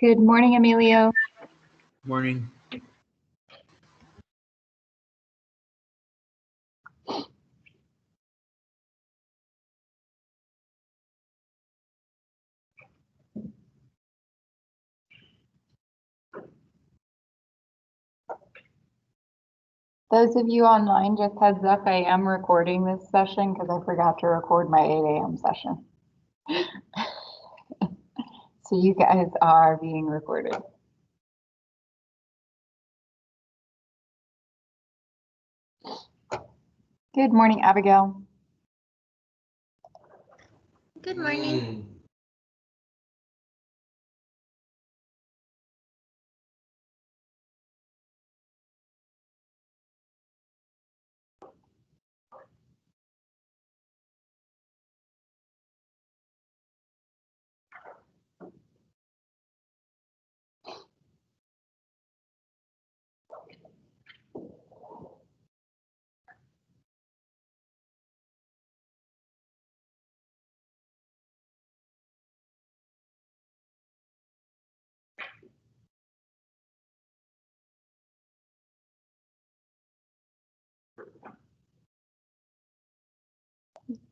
Good morning, Emilio. Morning. Those of you online, just heads up, I am recording this session because I forgot to record my 8 a.m. session. So you guys are being recorded. Good morning, Abigail. Good morning.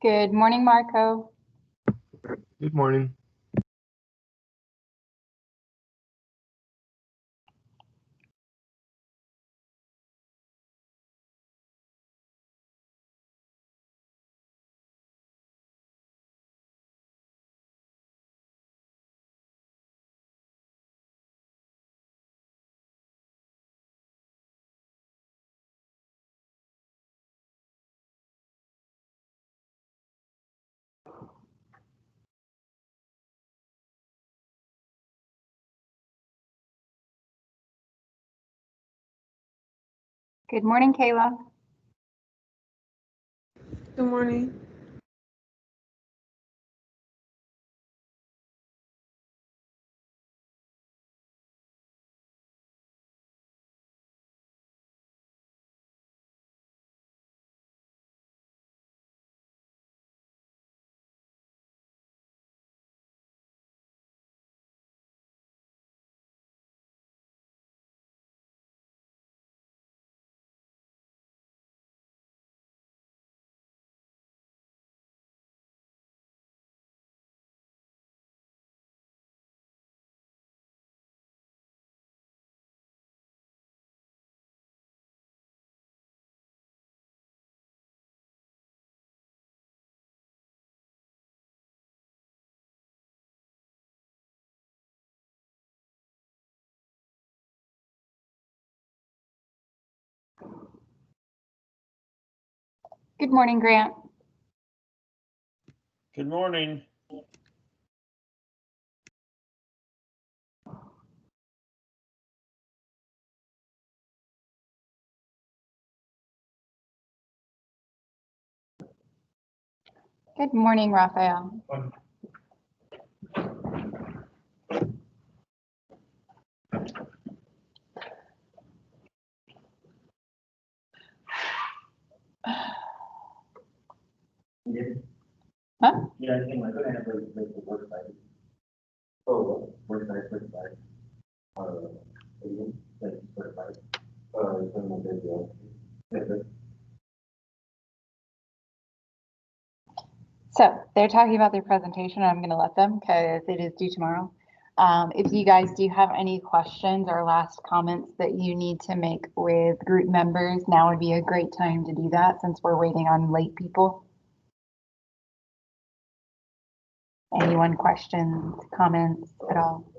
Good morning, Marco. Good morning. Good morning, Kayla. Good morning. Good morning, Grant. Good morning. Good morning, Raphael. Huh? Yeah, I think I'm gonna have to make the work site. Oh, work site. Again, like, work site. Someone did the. So they're talking about their presentation. I'm going to let them because it is due tomorrow. If you guys do have any questions or last comments that you need to make with group members, now would be a great time to do that since we're waiting on late people. Anyone questions, comments at all?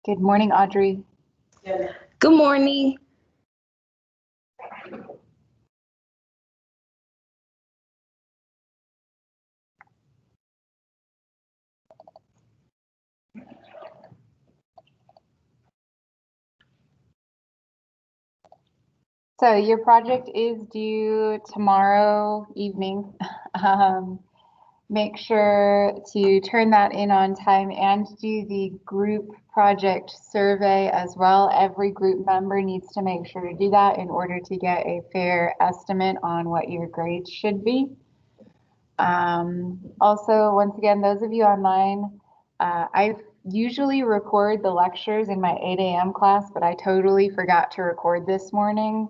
Good morning, Audrey. Good morning. So your project is due tomorrow evening. make sure to turn that in on time and do the group project survey as well. Every group member needs to make sure to do that in order to get a fair estimate on what your grades should be. Also, once again, those of you online, I usually record the lectures in my 8 a.m. class, but I totally forgot to record this morning.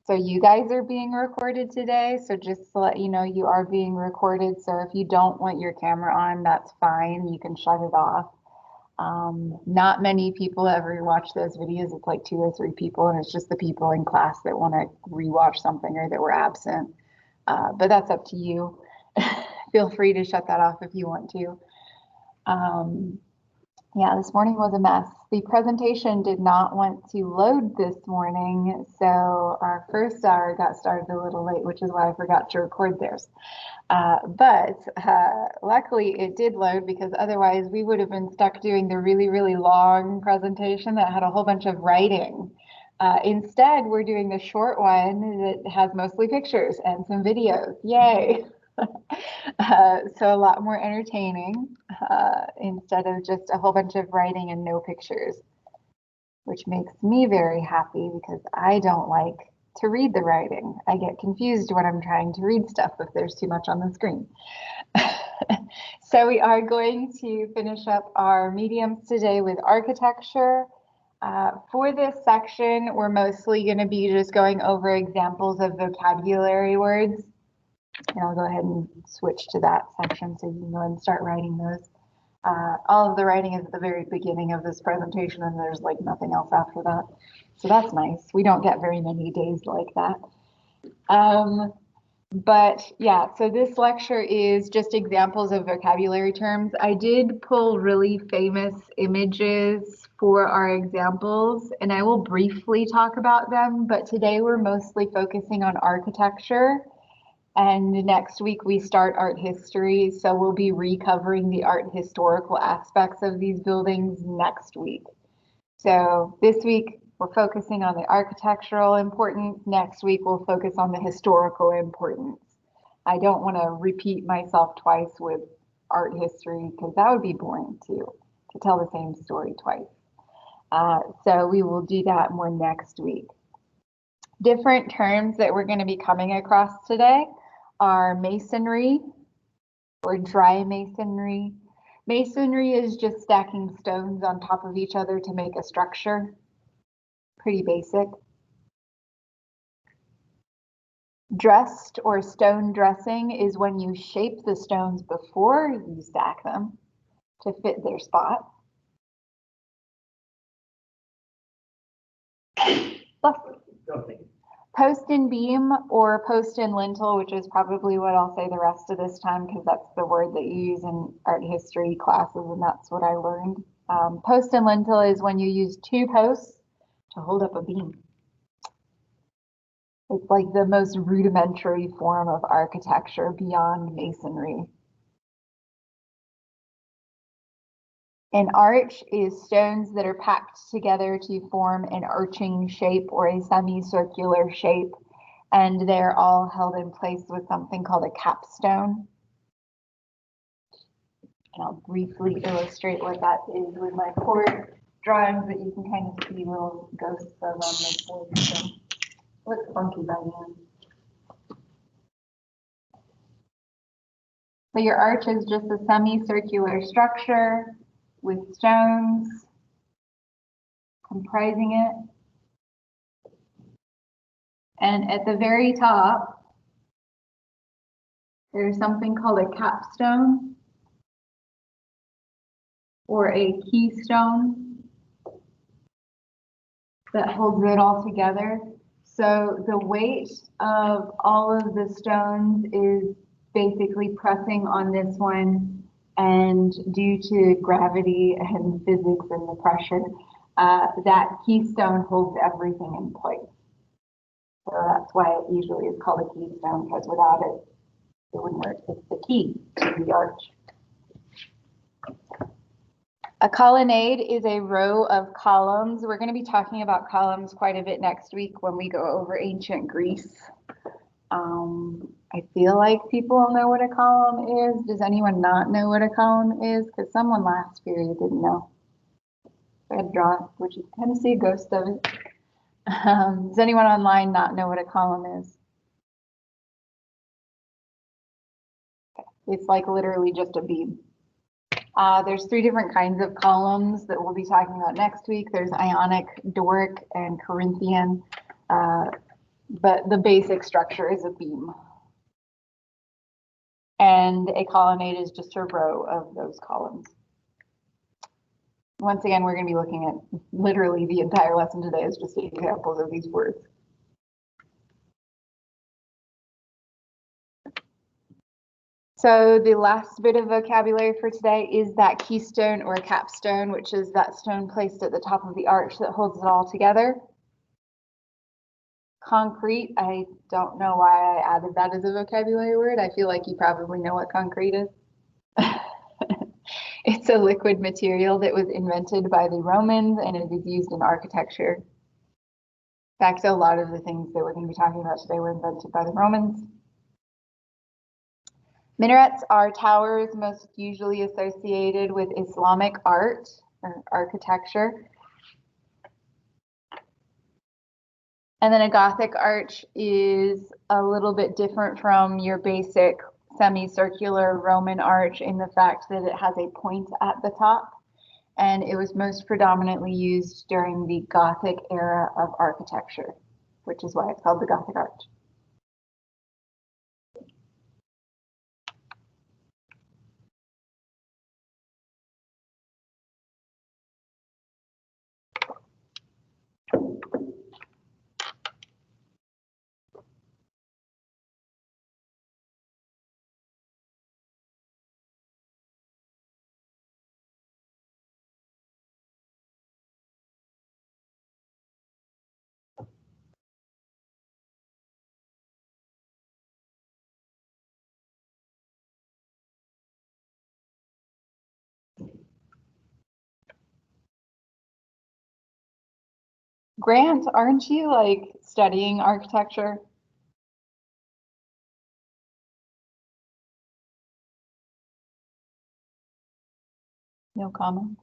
So you guys are being recorded today. So just to let you know, you are being recorded. So if you don't want your camera on, that's fine. You can shut it off. Not many people ever watch those videos. It's like 2 or 3 people, and it's just the people in class that want to rewatch something or that were absent. But that's up to you. Feel free to shut that off if you want to. Yeah, this morning was a mess. The presentation did not want to load this morning, so our first hour got started a little late, which is why I forgot to record theirs. But luckily it did load, because otherwise we would have been stuck doing the really, really long presentation that had a whole bunch of writing. Instead, we're doing the short one that has mostly pictures and some videos. Yay! So a lot more entertaining instead of just a whole bunch of writing and no pictures, which makes me very happy because I don't like to read the writing. I get confused when I'm trying to read stuff if there's too much on the screen. So we are going to finish up our mediums today with architecture. For this section, we're mostly going to be just going over examples of vocabulary words. And I'll go ahead and switch to that section so you can go ahead and start writing those. All of the writing is at the very beginning of this presentation, and there's like nothing else after that. So that's nice. We don't get very many days like that. But yeah, so this lecture is just examples of vocabulary terms. I did pull really famous images for our examples, and I will briefly talk about them, but today we're mostly focusing on architecture. And next week we start art history, so we'll be recovering the art historical aspects of these buildings next week. So this week we're focusing on the architectural importance. Next week we'll focus on the historical importance. I don't want to repeat myself twice with art history because that would be boring too, to tell the same story twice. So we will do that more next week. Different terms that we're going to be coming across today are masonry or dry masonry. Masonry is just stacking stones on top of each other to make a structure. Pretty basic. Dressed or stone dressing is when you shape the stones before you stack them to fit their spot. Post and beam or post and lintel, which is probably what I'll say the rest of this time because that's the word that you use in art history classes and that's what I learned. Post and lintel is when you use 2 posts to hold up a beam. It's like the most rudimentary form of architecture beyond masonry. An arch is stones that are packed together to form an arching shape or a semicircular shape, and they're all held in place with something called a capstone. And I'll briefly illustrate what that is with my chord drawings that you can kind of see little ghosts of on the board. So looks funky by the end. So your arch is just a semicircular structure with stones comprising it. And at the very top, there's something called a capstone or a keystone that holds it all together. So the weight of all of the stones is basically pressing on this one, and due to gravity and physics and the pressure, that keystone holds everything in place. So that's why it usually is called a keystone, because without it, it wouldn't work. It's the key to the arch. A colonnade is a row of columns. We're going to be talking about columns quite a bit next week when we go over ancient Greece. I feel like people know what a column is. Does anyone not know what a column is? Because someone last period didn't know. I had to draw, which is kind of see a ghost of it. Does anyone online not know what a column is? It's like literally just a beam. There's 3 different kinds of columns that we'll be talking about next week. There's Ionic, Doric, and Corinthian. But the basic structure is a beam. And a colonnade is just a row of those columns. Once again, we're going to be looking at literally the entire lesson today is just examples of these words. So the last bit of vocabulary for today is that keystone or capstone, which is that stone placed at the top of the arch that holds it all together. Concrete, I don't know why I added that as a vocabulary word. I feel like you probably know what concrete is. It's a liquid material that was invented by the Romans and it is used in architecture. In fact, a lot of the things that we're going to be talking about today were invented by the Romans. Minarets are towers most usually associated with Islamic art or architecture. And then a Gothic arch is a little bit different from your basic semicircular Roman arch in the fact that it has a point at the top, and it was most predominantly used during the Gothic era of architecture, which is why it's called the Gothic arch. Grant, aren't you like studying architecture? No comment.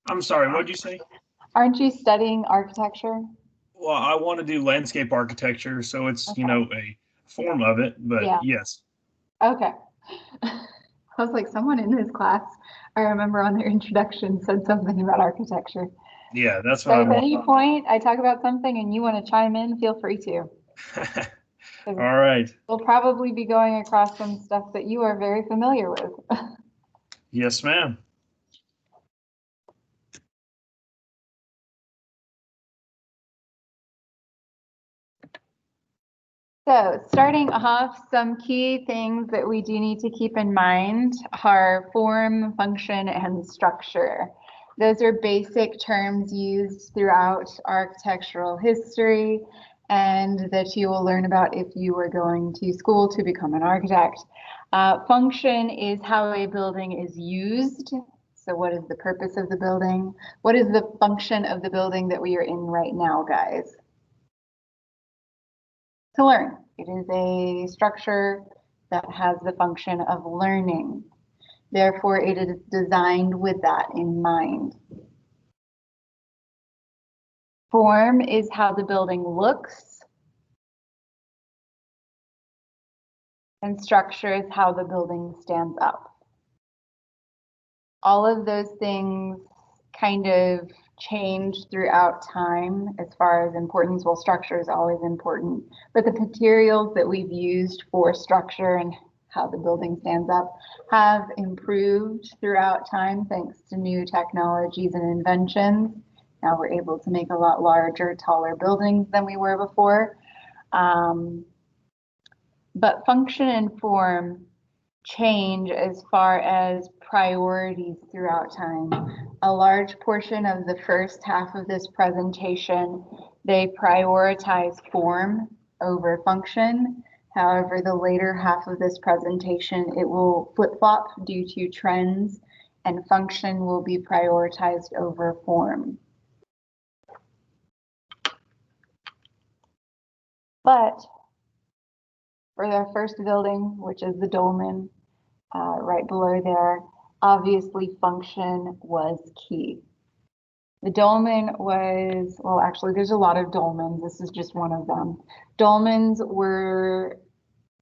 I'm sorry, what'd you say? Aren't you studying architecture? Well, I want to do landscape architecture, so it's, Okay. A form of it, but Yeah. yes. Okay. I was like, someone in this class, I remember on their introduction said something about architecture. Yeah, that's So what if I at any point I talk about something and you want to chime in, feel free to. want. All right. We'll probably be going across some stuff that you are very familiar with. Yes, ma'am. So starting off, some key things that we do need to keep in mind are form, function, and structure. Those are basic terms used throughout architectural history and that you will learn about if you are going to school to become an architect. Function is how a building is used. So what is the purpose of the building? What is the function of the building that we are in right now, guys? To learn. It is a structure that has the function of learning. Therefore, it is designed with that in mind. Form is how the building looks. And structure is how the building stands up. All of those things kind of change throughout time as far as importance. Well, structure is always important, but the materials that we've used for structure and how the building stands up have improved throughout time thanks to new technologies and inventions. Now we're able to make a lot larger, taller buildings than we were before. But function and form change as far as priorities throughout time. A large portion of the first half of this presentation, they prioritize form over function. However, the later half of this presentation, it will flip-flop due to trends and function will be prioritized over form. But for their first building, which is the dolmen, right below there, obviously function was key. The dolmen was, well, actually, there's a lot of dolmens. This is just one of them. Dolmens were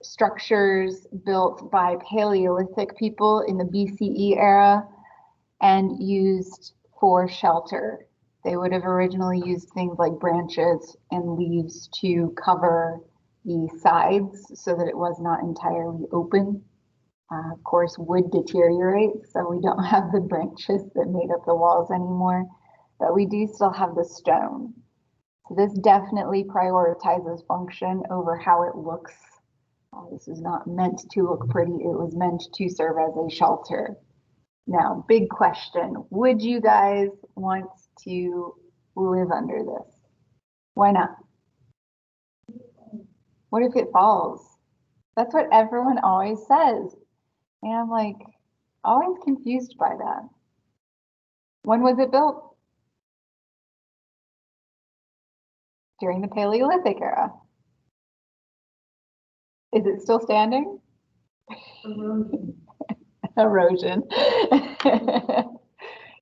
structures built by Paleolithic people in the BCE era and used for shelter. They would have originally used things like branches and leaves to cover the sides so that it was not entirely open. Of course, wood deteriorates, so we don't have the branches that made up the walls anymore, but we do still have the stone. So this definitely prioritizes function over how it looks. This is not meant to look pretty. It was meant to serve as a shelter. Now, big question. Would you guys want to live under this? Why not? What if it falls? That's what everyone always says. And I'm like, always confused by that. When was it built? During the Paleolithic era. Is it still standing? Erosion.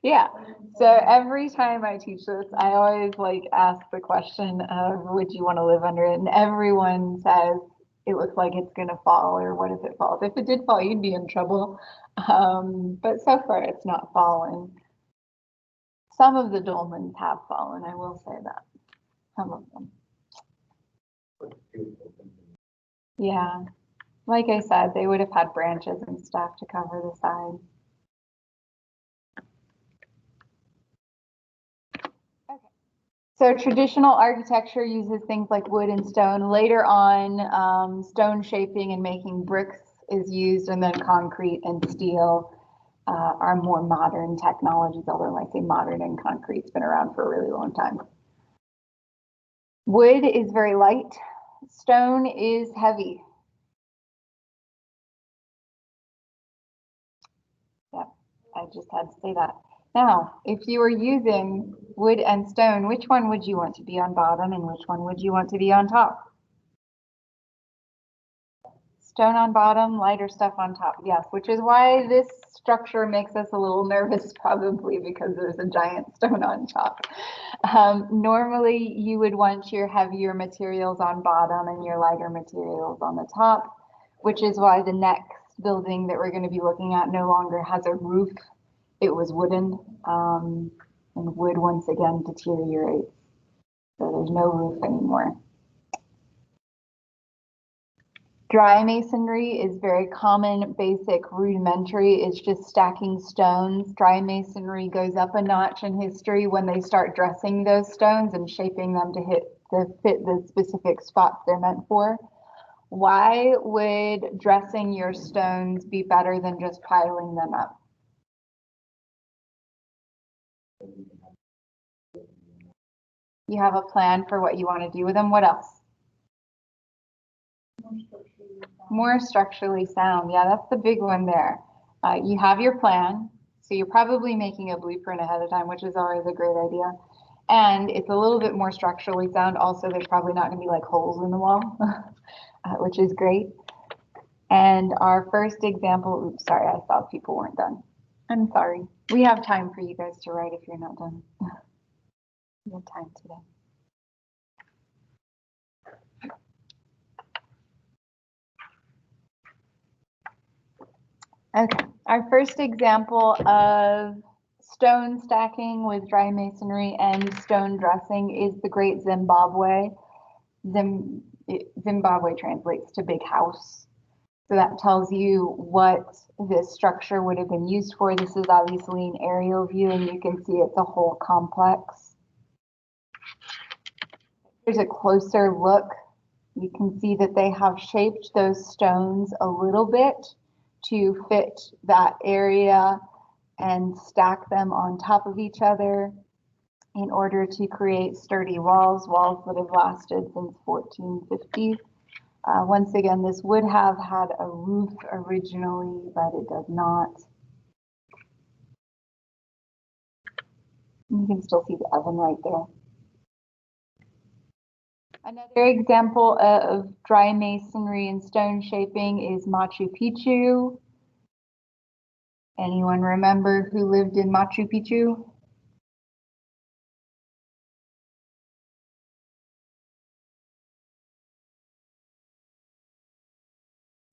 Yeah. So every time I teach this, I always like ask the question of, would you want to live under it? And everyone says it looks like it's going to fall, or what if it falls? If it did fall, you'd be in trouble. But so far it's not fallen. Some of the dolmens have fallen, I will say that. Some of them. Yeah. Like I said, they would have had branches and stuff to cover the side. Okay. So traditional architecture uses things like wood and stone. Later on, stone shaping and making bricks is used, and then concrete and steel are more modern technologies, although I say modern and concrete's been around for a really long time. Wood is very light. Stone is heavy. Yep, I just had to say that. Now, if you were using wood and stone, which one would you want to be on bottom and which one would you want to be on top? Stone on bottom, lighter stuff on top. Yes, which is why this structure makes us a little nervous, probably because there's a giant stone on top. Normally, you would want your heavier materials on bottom and your lighter materials on the top, which is why the next building that we're going to be looking at no longer has a roof. It was wooden, and wood once again deteriorates. So there's no roof anymore. Dry masonry is very common, basic, rudimentary. It's just stacking stones. Dry masonry goes up a notch in history when they start dressing those stones and shaping them to fit the specific spots they're meant for. Why would dressing your stones be better than just piling them up? You have a plan for what you want to do with them. What else? More structurally sound. Yeah, that's the big one there. You have your plan, so you're probably making a blueprint ahead of time, which is always a great idea. And it's a little bit more structurally sound. Also, there's probably not going to be like holes in the wall, which is great. And our first example, oops, sorry, I thought people weren't done. I'm sorry. We have time for you guys to write if you're not done. We have time today. Okay, our first example of stone stacking with dry masonry and stone dressing is the Great Zimbabwe. Zimbabwe translates to big house. So that tells you what this structure would have been used for. This is obviously an aerial view, and you can see it's a whole complex. Here's a closer look. You can see that they have shaped those stones a little bit to fit that area and stack them on top of each other in order to create sturdy walls that have lasted since 1450. Once again, this would have had a roof originally, but it does not. You can still see the oven right there. Another example of dry masonry and stone shaping is Machu Picchu. Anyone remember who lived in Machu Picchu?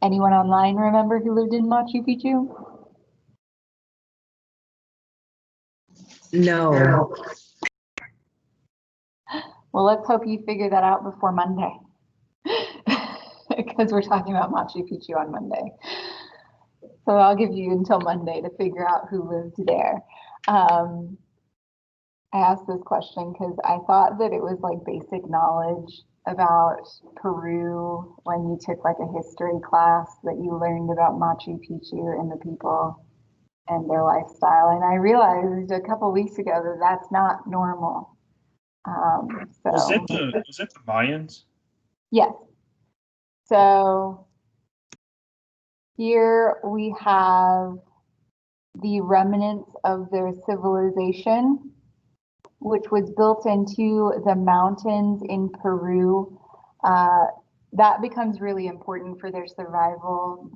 Anyone online remember who lived in Machu Picchu? No. Well, let's hope you figure that out before Monday. Because we're talking about Machu Picchu on Monday. So I'll give you until Monday to figure out who lived there. I asked this question because I thought that it was like basic knowledge about Peru when you took like a history class that you learned about Machu Picchu and the people and their lifestyle. And I realized a couple weeks ago that that's not normal. Was it the Mayans? Yes. So here we have the remnants of their civilization, which was built into the mountains in Peru. That becomes really important for their survival.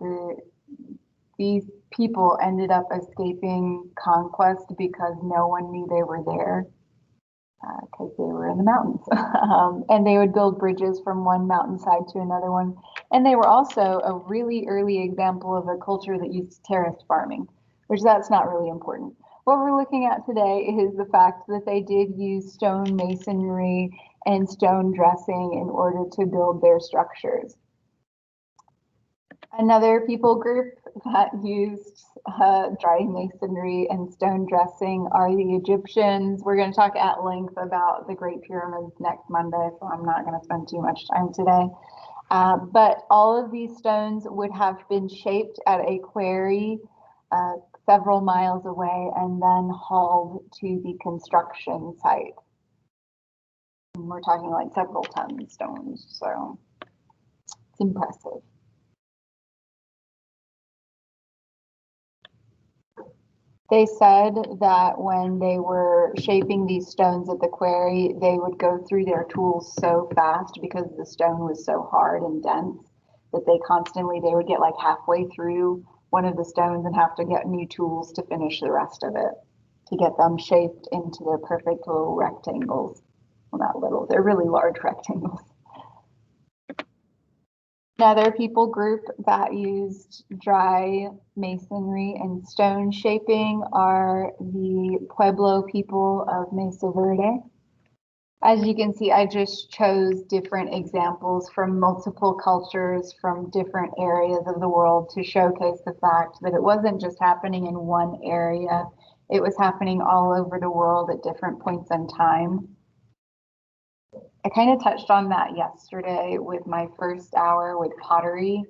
These people ended up escaping conquest because no one knew they were there because they were in the mountains. And they would build bridges from one mountainside to another one. And they were also a really early example of a culture that used terrace farming, which that's not really important. What we're looking at today is the fact that they did use stone masonry and stone dressing in order to build their structures. Another people group that used dry masonry and stone dressing are the Egyptians. We're going to talk at length about the Great Pyramids next Monday, so I'm not going to spend too much time today. But all of these stones would have been shaped at a quarry several miles away and then hauled to the construction site. And we're talking like several ton stones, so it's impressive. They said that when they were shaping these stones at the quarry, they would go through their tools so fast because the stone was so hard and dense that they would get like halfway through one of the stones and have to get new tools to finish the rest of it, to get them shaped into their perfect little rectangles. Well, not little, they're really large rectangles. Another people group that used dry masonry and stone shaping are the Pueblo people of Mesa Verde. As you can see, I just chose different examples from multiple cultures from different areas of the world to showcase the fact that it wasn't just happening in one area, it was happening all over the world at different points in time. I kind of touched on that yesterday with my first hour with pottery.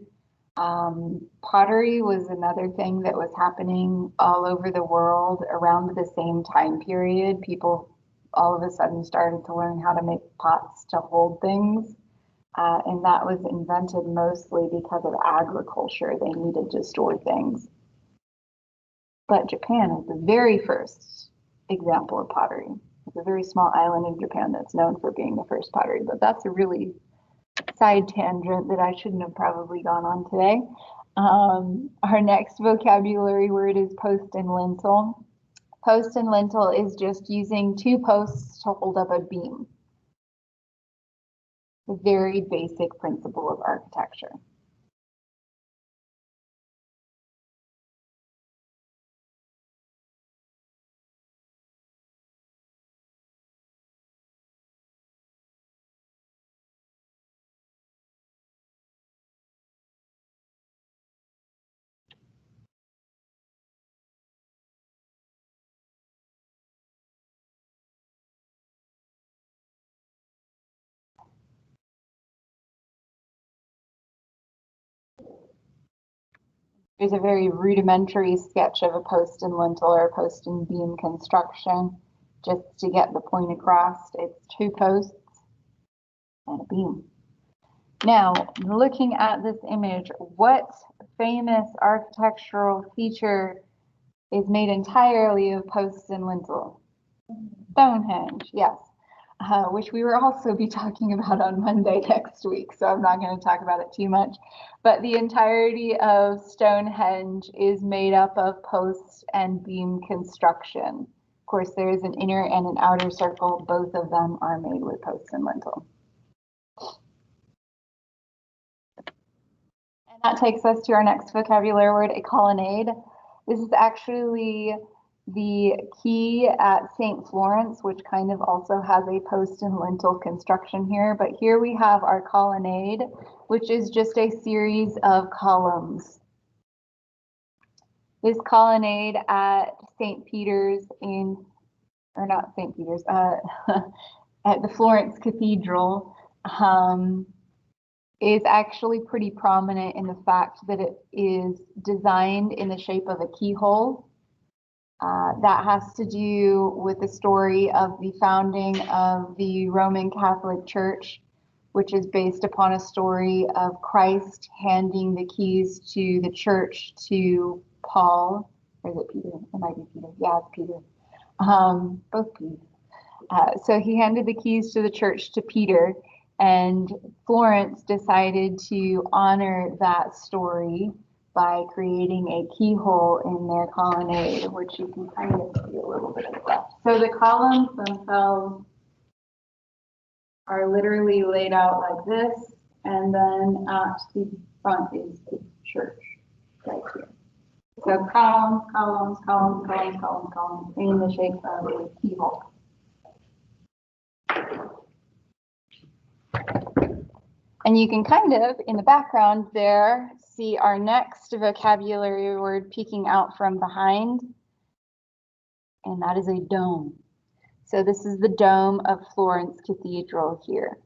Pottery was another thing that was happening all over the world around the same time period. People all of a sudden started to learn how to make pots to hold things. And that was invented mostly because of agriculture. They needed to store things. But Japan is the very first example of pottery. It's a very small island in Japan that's known for being the first pottery, but that's a really side tangent that I shouldn't have probably gone on today. Our next vocabulary word is post and lintel. Post and lintel is just using two posts to hold up a beam. A very basic principle of architecture. Here's a very rudimentary sketch of a post and lintel or a post and beam construction. Just to get the point across, it's two posts and a beam. Now, looking at this image, what famous architectural feature is made entirely of posts and lintel? Stonehenge, yes. which we will also be talking about on Monday next week, so I'm not going to talk about it too much. But the entirety of Stonehenge is made up of posts and beam construction. Of course, there is an inner and an outer circle. Both of them are made with posts and lintel. And that takes us to our next vocabulary word, a colonnade. This is actually the quay at St. Florence, which kind of also has a post and lintel construction here. But here we have our colonnade, which is just a series of columns. This colonnade at St. Peter's or not St. Peter's, at the Florence Cathedral, is actually pretty prominent in the fact that it is designed in the shape of a keyhole. That has to do with the story of the founding of the Roman Catholic Church, which is based upon a story of Christ handing the keys to the church to Paul. Or is it Peter? It might be Peter. Yeah, it's Peter. Both Peter. So he handed the keys to the church to Peter, and Florence decided to honor that story by creating a keyhole in their colonnade, which you can kind of see a little bit of that. So the columns themselves are literally laid out like this, and then at the front is the church right here. So columns, columns, columns, columns, columns, columns in the shape of a keyhole. And you can kind of, in the background there, see our next vocabulary word peeking out from behind, and that is a dome. So this is the dome of Florence Cathedral here.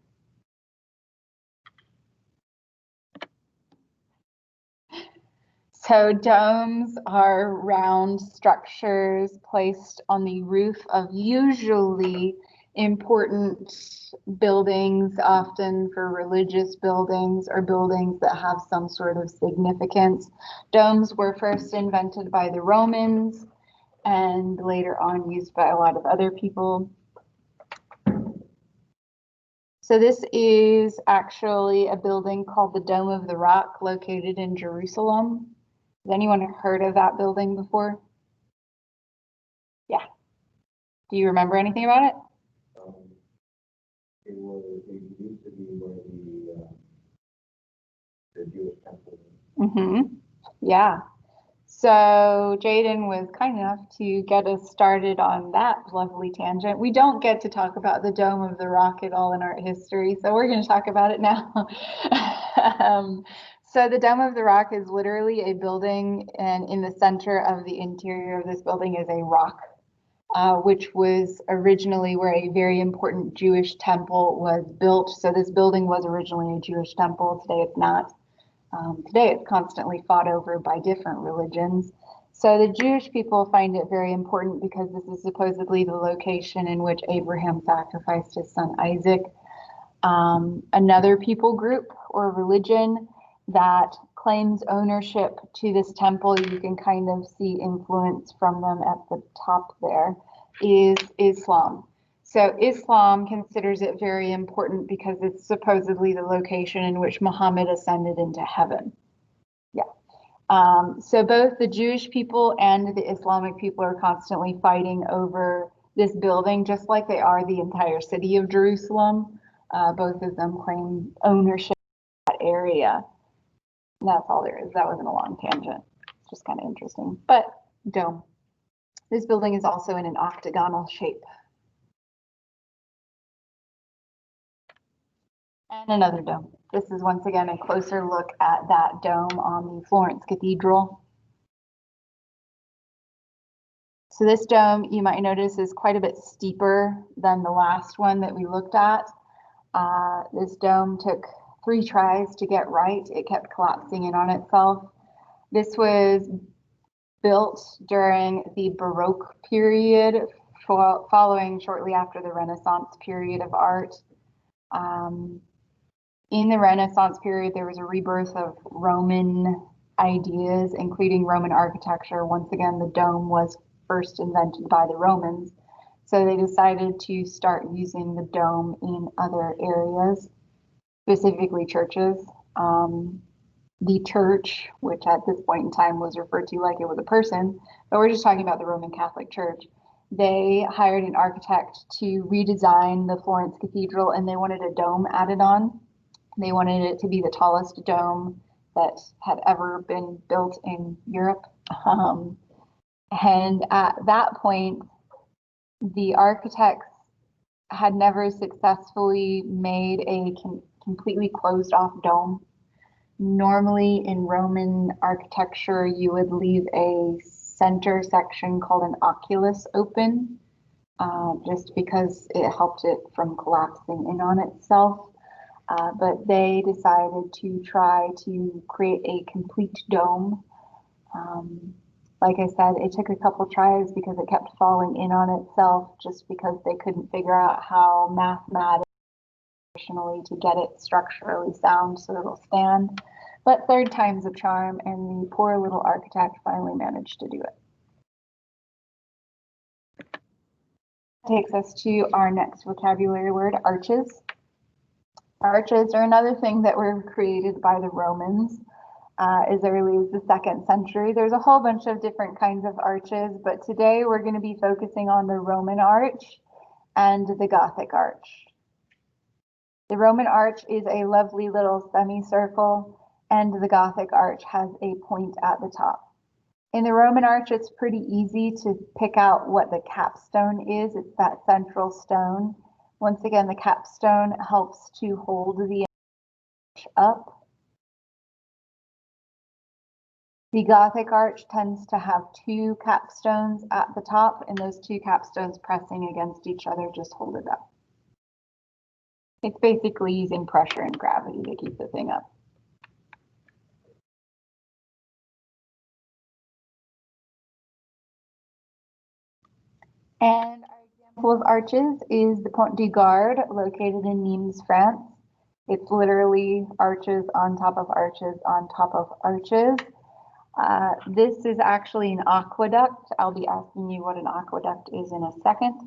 So domes are round structures placed on the roof of usually important buildings, often for religious buildings or buildings that have some sort of significance. Domes were first invented by the Romans and later on used by a lot of other people. So this is actually a building called the Dome of the Rock, located in Jerusalem. Has anyone heard of that building before? Yeah. Do you remember anything about it? It used to be where the Jewish temple. Yeah. So Jaden was kind enough to get us started on that lovely tangent. We don't get to talk about the Dome of the Rock at all in art history, so we're going to talk about it now. So the Dome of the Rock is literally a building, and in the center of the interior of this building is a rock, which was originally where a very important Jewish temple was built. So this building was originally a Jewish temple. Today it's not. Today it's constantly fought over by different religions. So the Jewish people find it very important because this is supposedly the location in which Abraham sacrificed his son Isaac. Another people group or religion that claims ownership to this temple, you can kind of see influence from them at the top there, is Islam. So Islam considers it very important because it's supposedly the location in which Muhammad ascended into heaven. Yeah. So both the Jewish people and the Islamic people are constantly fighting over this building, just like they are the entire city of Jerusalem. Both of them claim ownership of that area. And that's all there is. That wasn't a long tangent. It's just kind of interesting. But dome. This building is also in an octagonal shape. And another dome. This is once again a closer look at that dome on the Florence Cathedral. So this dome, you might notice, is quite a bit steeper than the last one that we looked at. This dome took 3 tries to get right. It kept collapsing in on itself. This was built during the Baroque period, following shortly after the Renaissance period of art. In the Renaissance period, there was a rebirth of Roman ideas, including Roman architecture. Once again, the dome was first invented by the Romans. So they decided to start using the dome in other areas, specifically churches. The church, which at this point in time was referred to like it was a person, but we're just talking about the Roman Catholic Church. They hired an architect to redesign the Florence Cathedral, and they wanted a dome added on. They wanted it to be the tallest dome that had ever been built in Europe. And at that point, the architects had never successfully made a completely closed off dome. Normally in Roman architecture, you would leave a center section called an oculus open, just because it helped it from collapsing in on itself. But they decided to try to create a complete dome. Like I said, it took a couple tries because it kept falling in on itself just because they couldn't figure out how mathematically to get it structurally sound so it'll stand. But third time's a charm, and the poor little architect finally managed to do it. Takes us to our next vocabulary word, arches. Arches are another thing that were created by the Romans as early as the 2nd century. There's a whole bunch of different kinds of arches, but today we're going to be focusing on the Roman arch and the Gothic arch. The Roman arch is a lovely little semicircle, and the Gothic arch has a point at the top. In the Roman arch, it's pretty easy to pick out what the capstone is. It's that central stone. Once again, the capstone helps to hold the arch up. The Gothic arch tends to have 2 capstones at the top, and those 2 capstones pressing against each other just hold it up. It's basically using pressure and gravity to keep the thing up. And our example of arches is the Pont du Gard, located in Nimes, France. It's literally arches on top of arches on top of arches. This is actually an aqueduct. I'll be asking you what an aqueduct is in a second.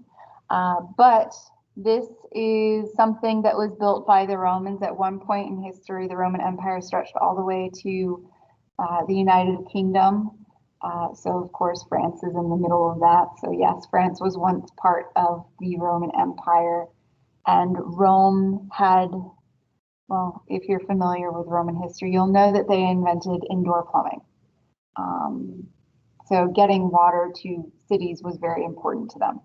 But this is something that was built by the Romans at one point in history. The Roman Empire stretched all the way to the United Kingdom. So of course, France is in the middle of that. So yes, France was once part of the Roman Empire, and Rome had, well, if you're familiar with Roman history, you'll know that they invented indoor plumbing. So getting water to cities was very important to them.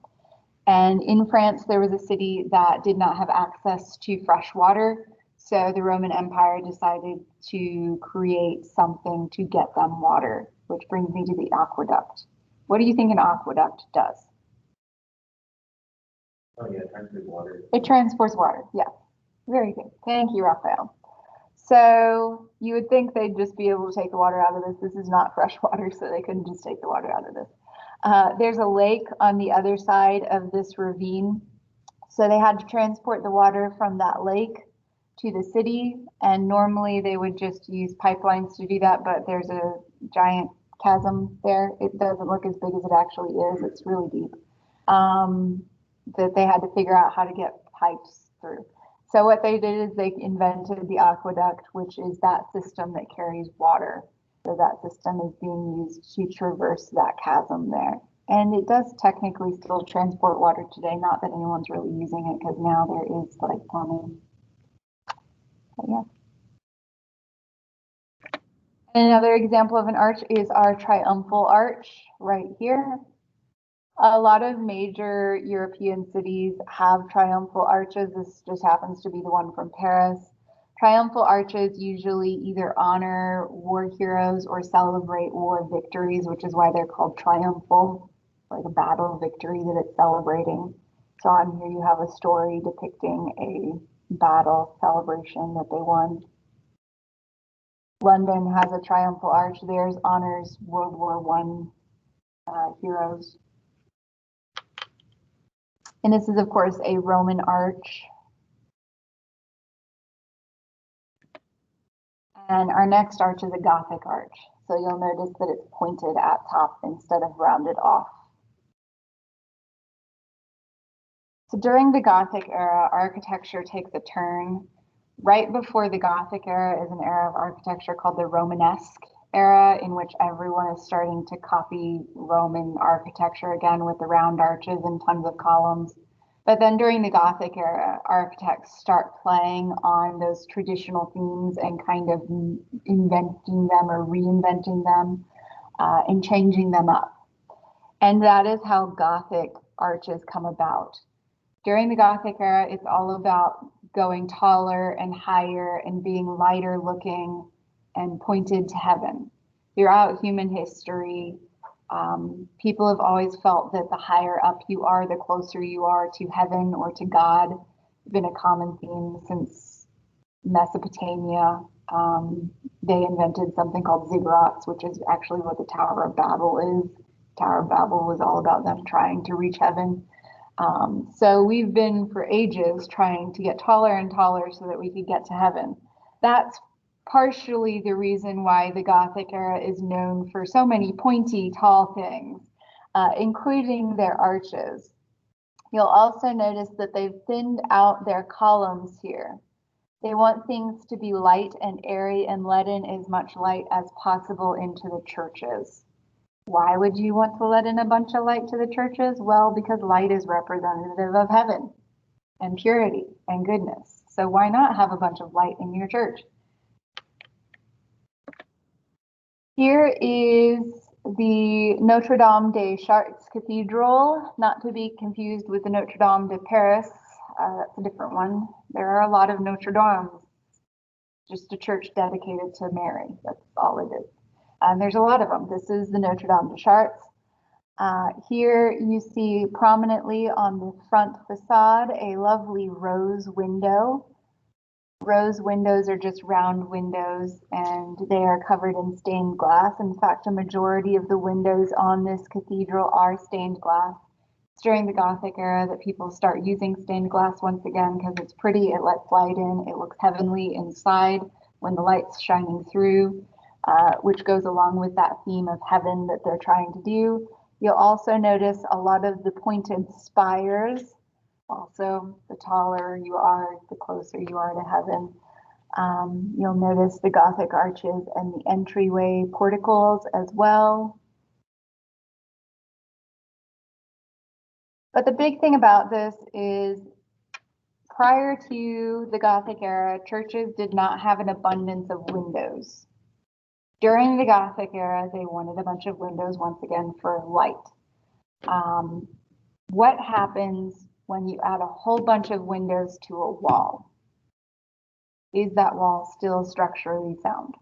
And in France, there was a city that did not have access to fresh water. So the Roman Empire decided to create something to get them water, which brings me to the aqueduct. What do you think an aqueduct does? Oh yeah, transport water. It transports water. Yeah, very good. Thank you, Raphael. So you would think they'd just be able to take the water out of this. This is not fresh water, so they couldn't just take the water out of this. There's a lake on the other side of this ravine. So they had to transport the water from that lake to the city. And normally they would just use pipelines to do that, but there's a giant chasm there. It doesn't look as big as it actually is. It's really deep. That they had to figure out how to get pipes through. So what they did is they invented the aqueduct, which is that system that carries water. So that system is being used to traverse that chasm there. And it does technically still transport water today, not that anyone's really using it because now there is like plumbing. But yeah. Another example of an arch is our triumphal arch right here. A lot of major European cities have triumphal arches. This just happens to be the one from Paris. Triumphal arches usually either honor war heroes or celebrate war victories, which is why they're called triumphal, like a battle victory that it's celebrating. So on here you have a story depicting a battle celebration that they won. London has a triumphal arch. Theirs honors World War I heroes. And this is, of course, a Roman arch. And our next arch is a Gothic arch. So you'll notice that it's pointed at top instead of rounded off. So during the Gothic era, architecture takes a turn. Right before the Gothic era is an era of architecture called the Romanesque era, in which everyone is starting to copy Roman architecture again with the round arches and tons of columns. But then during the Gothic era, architects start playing on those traditional themes and kind of inventing them or reinventing them and changing them up. And that is how Gothic arches come about. During the Gothic era, it's all about going taller and higher and being lighter looking and pointed to heaven. Throughout human history, people have always felt that the higher up you are, the closer you are to heaven or to God. It's been a common theme since Mesopotamia. They invented something called ziggurats, which is actually what the Tower of Babel is. Tower of Babel was all about them trying to reach heaven. So we've been for ages trying to get taller and taller so that we could get to heaven. That's partially the reason why the Gothic era is known for so many pointy, tall things, including their arches. You'll also notice that they've thinned out their columns here. They want things to be light and airy and let in as much light as possible into the churches. Why would you want to let in a bunch of light to the churches? Well, because light is representative of heaven and purity and goodness. So why not have a bunch of light in your church? Here is the Notre Dame des Chartres Cathedral, not to be confused with the Notre Dame de Paris. That's a different one. There are a lot of Notre Dames, just a church dedicated to Mary. That's all it is. And there's a lot of them. This is the Notre Dame de Chartres. Here you see prominently on the front facade a lovely rose window. Rose windows are just round windows and they are covered in stained glass. In fact, a majority of the windows on this cathedral are stained glass. It's during the Gothic era that people start using stained glass once again because it's pretty, it lets light in, it looks heavenly inside when the light's shining through. Which goes along with that theme of heaven that they're trying to do. You'll also notice a lot of the pointed spires. Also, the taller you are, the closer you are to heaven. You'll notice the Gothic arches and the entryway porticles as well. But the big thing about this is prior to the Gothic era, churches did not have an abundance of windows. During the Gothic era, they wanted a bunch of windows once again for light. What happens when you add a whole bunch of windows to a wall? Is that wall still structurally sound?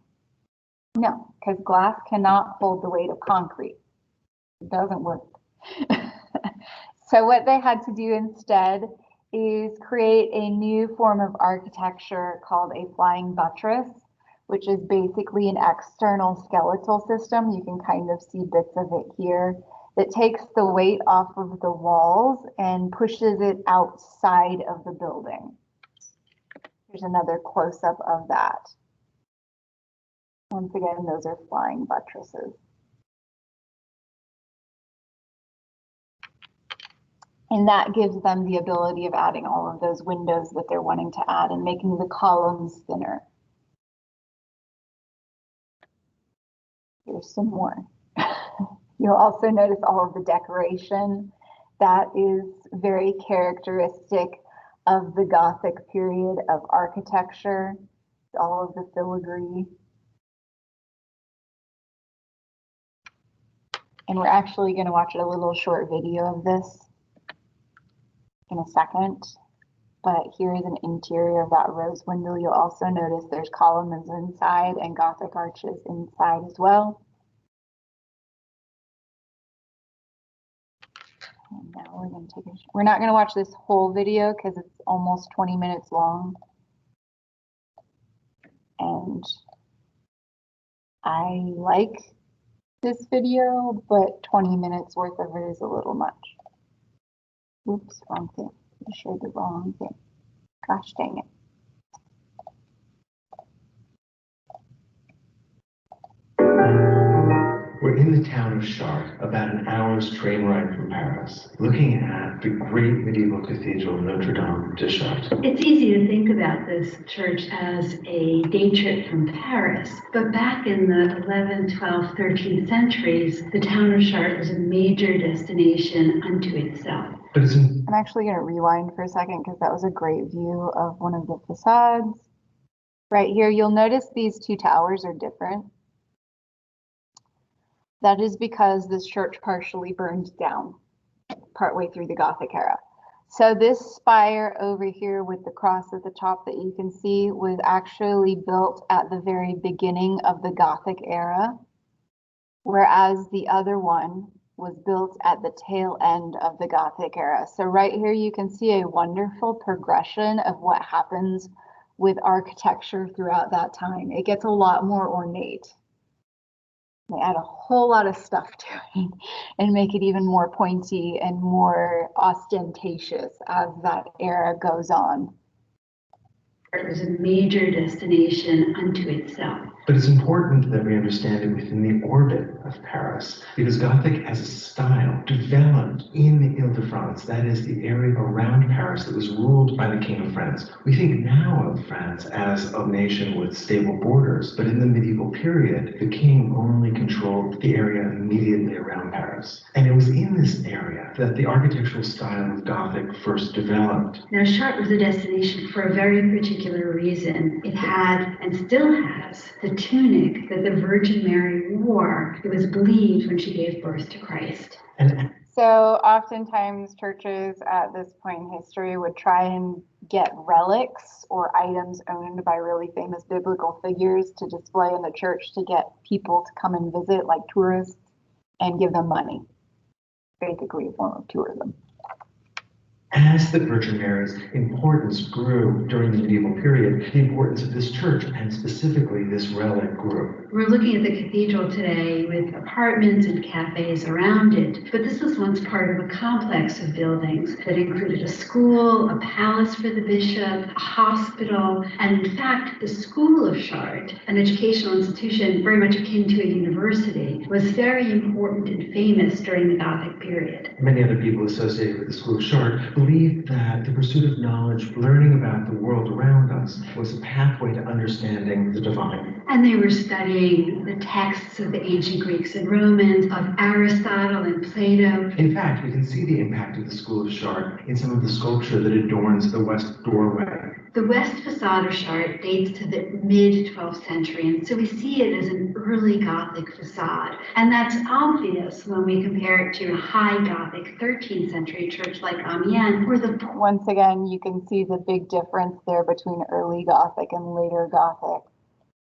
No, because glass cannot hold the weight of concrete. It doesn't work. So what they had to do instead is create a new form of architecture called a flying buttress, which is basically an external skeletal system. You can kind of see bits of it here that takes the weight off of the walls and pushes it outside of the building. Here's another close-up of that. Once again, those are flying buttresses. And that gives them the ability of adding all of those windows that they're wanting to add and making the columns thinner. Here's some more. You'll also notice all of the decoration that is very characteristic of the Gothic period of architecture, all of the filigree. And we're actually going to watch a little short video of this in a second. But here is an interior of that rose window. You'll also notice there's columns inside and Gothic arches inside as well. And now we're going to take we're not going to watch this whole video because it's almost 20 minutes long. And I like this video, but 20 minutes worth of it is a little much. Oops, wrong thing. I showed the wrong thing. Gosh dang it. We're in the town of Chartres, about an hour's train ride from Paris, looking at the great medieval cathedral Notre Dame de Chartres. It's easy to think about this church as a day trip from Paris, but back in the 11th, 12th, 13th centuries, the town of Chartres was a major destination unto itself. But I'm actually going to rewind for a second because that was a great view of one of the facades. Right here, you'll notice these two towers are different. That is because this church partially burned down partway through the Gothic era. So this spire over here with the cross at the top that you can see was actually built at the very beginning of the Gothic era, whereas the other one was built at the tail end of the Gothic era. So right here you can see a wonderful progression of what happens with architecture throughout that time. It gets a lot more ornate. They add a whole lot of stuff to it and make it even more pointy and more ostentatious as that era goes on. It was a major destination unto itself. But it's important that we understand it within the orbit of Paris, because Gothic as a style developed in the Ile-de-France, that is the area around Paris that was ruled by the King of France. We think now of France as a nation with stable borders, but in the medieval period, the king only controlled the area immediately around Paris. And it was in this area that the architectural style of Gothic first developed. Now, Chartres was a destination for a very particular reason. It had, and still has, the tunic that the Virgin Mary wore. It was believed when she gave birth to Christ. So oftentimes churches at this point in history would try and get relics or items owned by really famous biblical figures to display in the church to get people to come and visit, like tourists, and give them money. Basically a form of tourism. As the Virgin Mary's importance grew during the medieval period, the importance of this church, and specifically this relic, grew. We're looking at the cathedral today with apartments and cafes around it, but this was once part of a complex of buildings that included a school, a palace for the bishop, a hospital, and in fact, the School of Chartres, an educational institution very much akin to a university, was very important and famous during the Gothic period. Many other people associated with the School of Chartres believed that the pursuit of knowledge, learning about the world around us, was a pathway to understanding the divine. And they were studying the texts of the ancient Greeks and Romans, of Aristotle and Plato. In fact, we can see the impact of the School of Chartres in some of the sculpture that adorns the west doorway. The west facade of Chartres dates to the mid-12th century, and so we see it as an early Gothic facade. And that's obvious when we compare it to a high Gothic 13th century church like Amiens, where the Once again, you can see the big difference there between early Gothic and later Gothic.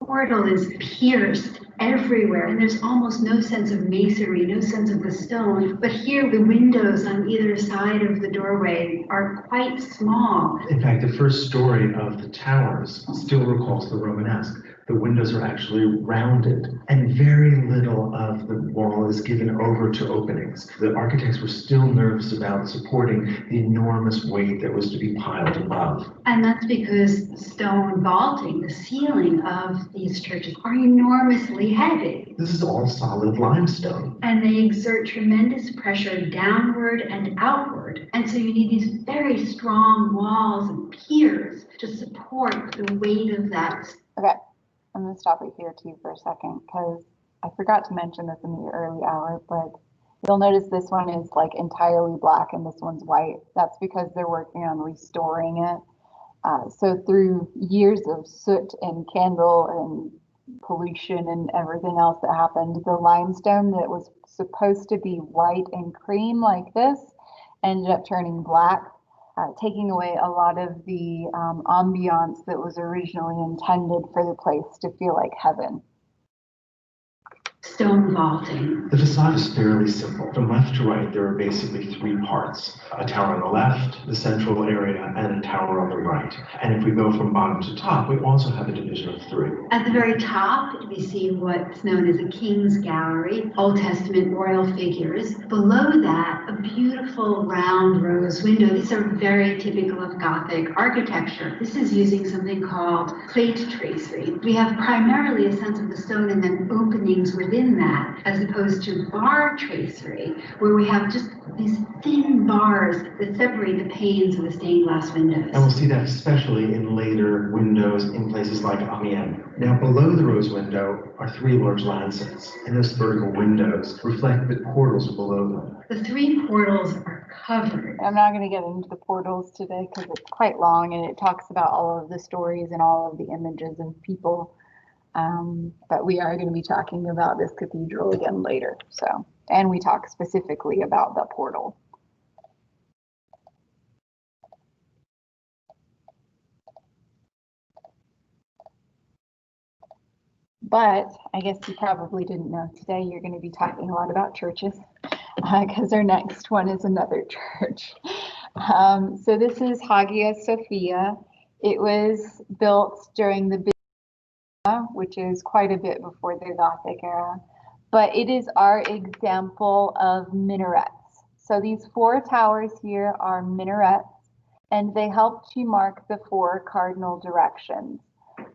portal is pierced everywhere, and there's almost no sense of masonry, no sense of the stone. But here, the windows on either side of the doorway are quite small. In fact, the first story of the towers still recalls the Romanesque. The windows are actually rounded, and very little of the wall is given over to openings. The architects were still nervous about supporting the enormous weight that was to be piled above. And that's because the stone vaulting, the ceiling of these churches are enormously heavy. This is all solid limestone. And they exert tremendous pressure downward and outward. And so you need these very strong walls and piers to support the weight of that. Okay. I'm going to stop it here too for a second because I forgot to mention this in the early hour, but you'll notice this one is like entirely black and this one's white. That's because they're working on restoring it. So through years of soot and candle and pollution and everything else that happened, the limestone that was supposed to be white and cream like this ended up turning black. Taking away a lot of the ambiance that was originally intended for the place to feel like heaven. Stone vaulting. The facade is fairly simple. From left to right, there are basically three parts. A tower on the left, the central area, and a tower on the right. And if we go from bottom to top, we also have a division of three. At the very top, we see what's known as a King's Gallery, Old Testament royal figures. Below that, a beautiful round rose window. These are very typical of Gothic architecture. This is using something called plate tracery. We have primarily a sense of the stone and then openings with within that, as opposed to bar tracery, where we have just these thin bars that separate the panes of the stained glass windows. And we'll see that especially in later windows in places like Amiens. Now, below the rose window are 3 large lancets, and those vertical windows reflect the portals below them. The 3 portals are covered. I'm not going to get into the portals today because it's quite long and it talks about all of the stories and all of the images of people. But we are going to be talking about this cathedral again later. So, and we talk specifically about the portal. But I guess you probably didn't know today you're going to be talking a lot about churches because our next one is another church. So this is Hagia Sophia. It was built during the which is quite a bit before the Gothic era, but it is our example of minarets. So these 4 towers here are minarets, and they help to mark the 4 cardinal directions.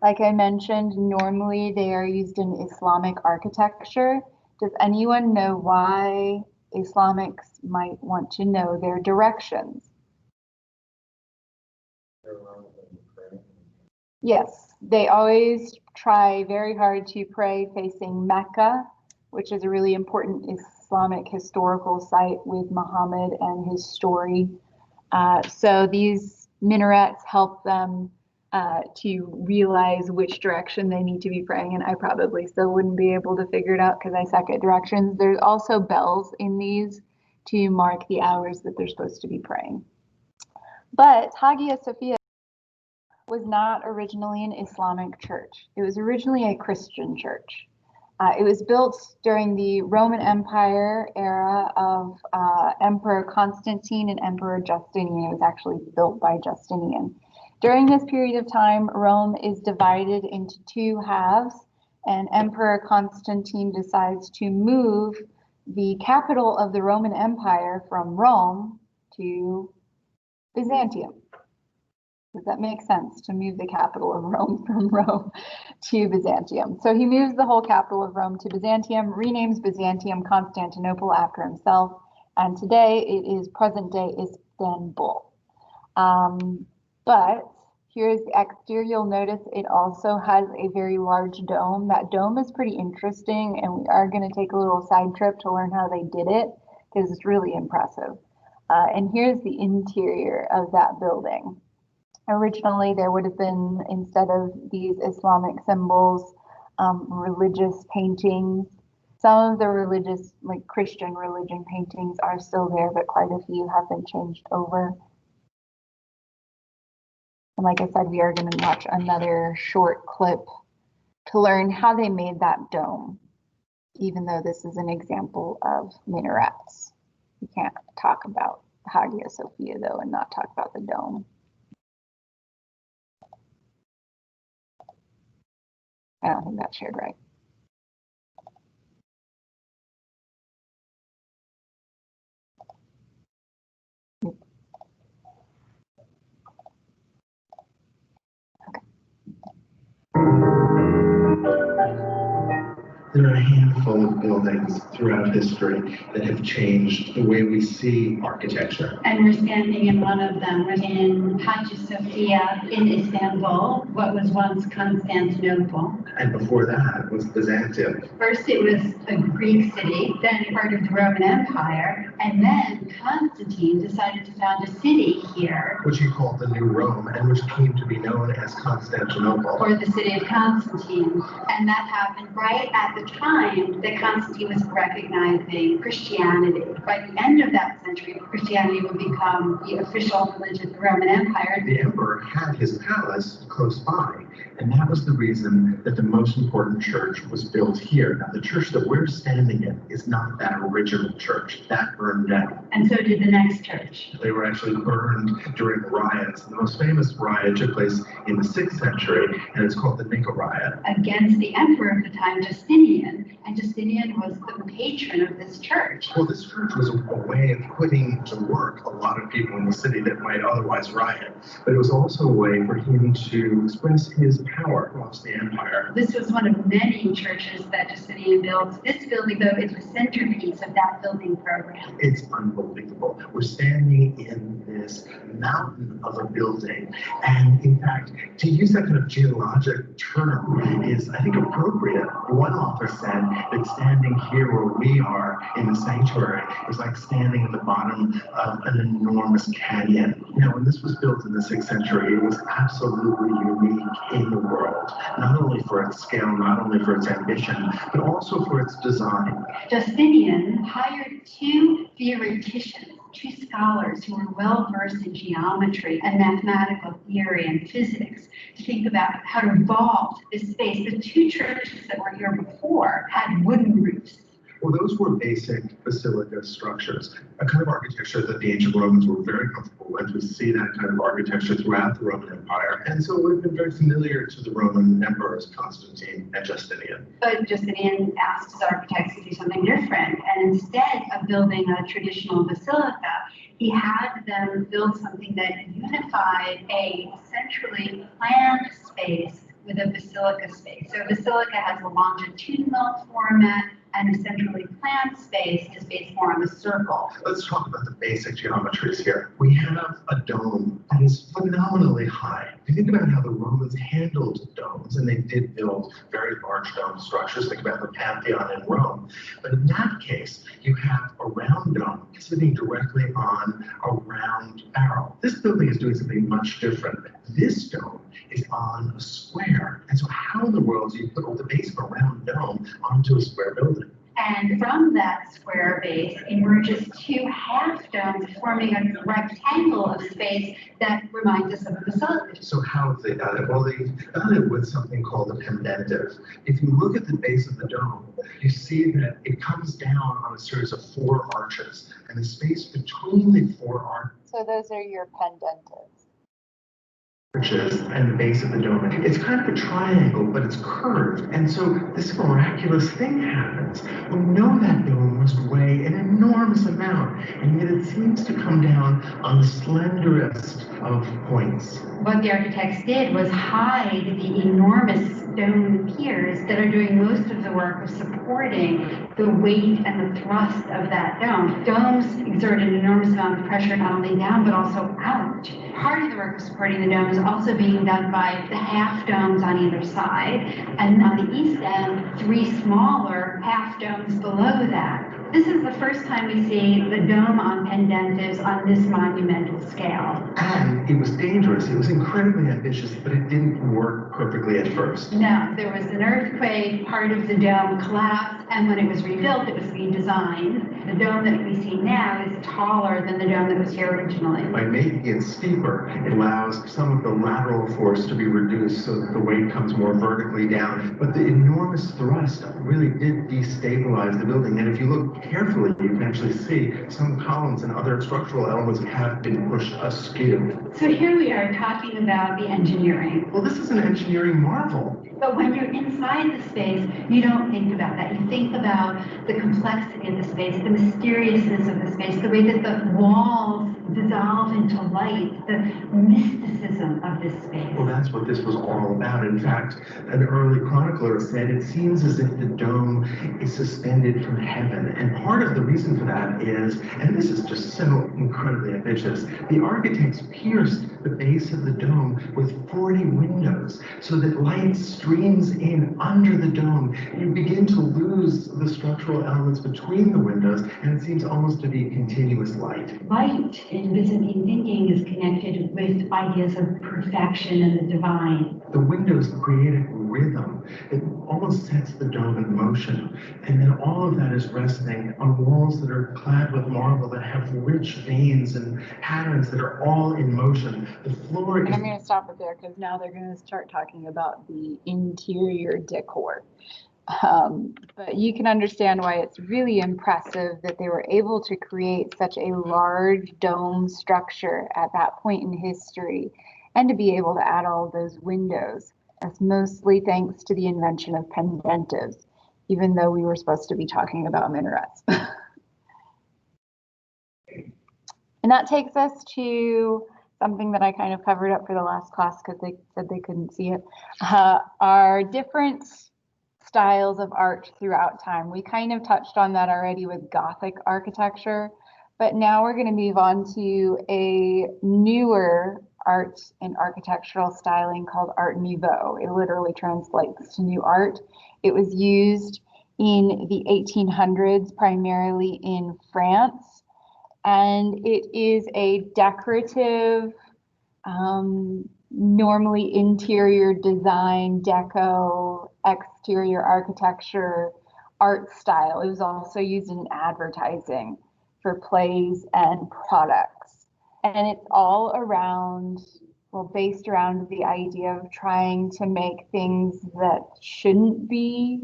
Like I mentioned, normally they are used in Islamic architecture. Does anyone know why Islamics might want to know their directions? Yes, they always try very hard to pray facing Mecca, which is a really important Islamic historical site with Muhammad and his story. So these minarets help them to realize which direction they need to be praying, and I probably still wouldn't be able to figure it out because I suck at directions. There's also bells in these to mark the hours that they're supposed to be praying. But Hagia Sophia was not originally an Islamic church. It was originally a Christian church. It was built during the Roman Empire era of Emperor Constantine and Emperor Justinian. It was actually built by Justinian. During this period of time, Rome is divided into 2 halves, and Emperor Constantine decides to move the capital of the Roman Empire from Rome to Byzantium. Does that make sense, to move the capital of Rome from Rome to Byzantium? So he moves the whole capital of Rome to Byzantium, renames Byzantium Constantinople after himself, and today it is present-day Istanbul. But here's the exterior. You'll notice it also has a very large dome. That dome is pretty interesting, and we are going to take a little side trip to learn how they did it because it's really impressive. And here's the interior of that building. Originally, there would have been, instead of these Islamic symbols, religious paintings. Some of the religious, like Christian religion paintings are still there, but quite a few have been changed over. And like I said, we are going to watch another short clip to learn how they made that dome, even though this is an example of minarets. You can't talk about Hagia Sophia, though, and not talk about the dome. I don't think that's shared right. There are a handful of buildings throughout history that have changed the way we see architecture. And we're standing in one of them. We're in Hagia Sophia in Istanbul, what was once Constantinople. And before that was Byzantium. First it was a Greek city, then part of the Roman Empire, and then Constantine decided to found a city here. Which he called the New Rome, and which came to be known as Constantinople. Or the city of Constantine. And that happened right at the time that Constantine was recognizing Christianity. By the end of that century, Christianity would become the official religion of the Roman Empire. The emperor had his palace close by, and that was the reason that the most important church was built here. Now, the church that we're standing in is not that original church. That burned down. And so did the next church. They were actually burned during riots. The most famous riot took place in the 6th century, and it's called the Nika riot. Against the emperor of the time, Justinian. Justinian, and Justinian was the patron of this church. Well, this church was a way of putting to work a lot of people in the city that might otherwise riot, but it was also a way for him to express his power across the empire. This was one of many churches that Justinian built. This building, though, is the centerpiece of that building program. It's unbelievable. We're standing in this mountain of a building, and in fact, to use that kind of geologic term is, I think, appropriate. One author said that standing here where we are in the sanctuary is like standing at the bottom of an enormous canyon. Now, when this was built in the 6th century, it was absolutely unique in the world, not only for its scale, not only for its ambition, but also for its design. Justinian hired two theoreticians, two scholars who were well versed in geometry and mathematical theory and physics, to think about how to vault this space. The two churches that were here before had wooden roofs. Well, those were basic basilica structures, a kind of architecture that the ancient Romans were very comfortable with. We see that kind of architecture throughout the Roman Empire. And so it would have been very familiar to the Roman emperors, Constantine and Justinian. But Justinian asked his architects to do something different. And instead of building a traditional basilica, he had them build something that unified a centrally planned space with a basilica space. So a basilica has a longitudinal format, and a centrally planned space is based more on the circle. Let's talk about the basic geometries here. We have a dome that is phenomenally high. If you think about how the Romans handled domes, and they did build very large dome structures, think about the Pantheon in Rome. But in that case, you have a round dome sitting directly on a round barrel. This building is doing something much different. This dome is on a square. And so how in the world do you put the base of a round dome onto a square building? And from that square base emerges two half domes forming a rectangle of space that reminds us of a basilica. So how have they done it? Well, they've done it with something called a pendentive. If you look at the base of the dome, you see that it comes down on a series of 4 arches, and the space between the 4 arches So those are your pendentives. and the base of the dome. It's kind of a triangle, but it's curved. And so this miraculous thing happens. We know that dome must weigh an enormous amount, and yet it seems to come down on the slenderest of points. What the architects did was hide the enormous stone piers that are doing most of the work of supporting the weight and the thrust of that dome. Domes exert an enormous amount of pressure not only down but also out. Part of the work of supporting the dome is also being done by the half domes on either side, and on the east end, 3 smaller half domes below that. This is the first time we see the dome on pendentives on this monumental scale. And it was dangerous. It was incredibly ambitious, but it didn't work perfectly at first. No, there was an earthquake, part of the dome collapsed, and when it was rebuilt, it was redesigned. The dome that we see now is taller than the dome that was here originally. By making it steeper, it allows some of the lateral force to be reduced so that the weight comes more vertically down. But the enormous thrust really did destabilize the building. And if you look carefully, you can actually see some columns and other structural elements have been pushed askew. So here we are talking about the engineering. Well, this is an engineering marvel. But when you're inside the space, you don't think about that. You think about the complexity of the space, the mysteriousness of the space, the way that the walls dissolve into light, the mysticism of this space. Well, that's what this was all about. In fact, an early chronicler said it seems as if the dome is suspended from heaven. And part of the reason for that is, and this is just so incredibly ambitious, the architects pierced the base of the dome with 40 windows so that light streams in under the dome. You begin to lose the structural elements between the windows, and it seems almost to be continuous light. Light in Byzantine thinking is connected with ideas of perfection and the divine. The windows create a rhythm that almost sets the dome in motion. And then all of that is resting on walls that are clad with marble that have rich veins and patterns that are all in motion. The floor And is... I'm going to stop it there because now they're going to start talking about the interior decor. But you can understand why it's really impressive that they were able to create such a large dome structure at that point in history and to be able to add all those windows. That's mostly thanks to the invention of pendentives. even though we were supposed to be talking about minarets. And that takes us to something that I kind of covered up for the last class because they said they couldn't see it. Our different styles of art throughout time. We kind of touched on that already with Gothic architecture, but now we're going to move on to a newer art and architectural styling called Art Nouveau. It literally translates to new art. It was used in the 1800s, primarily in France. And it is a decorative, normally interior design, deco, exterior architecture, art style. It was also used in advertising for plays and products. And it's all around, well, based around the idea of trying to make things that shouldn't be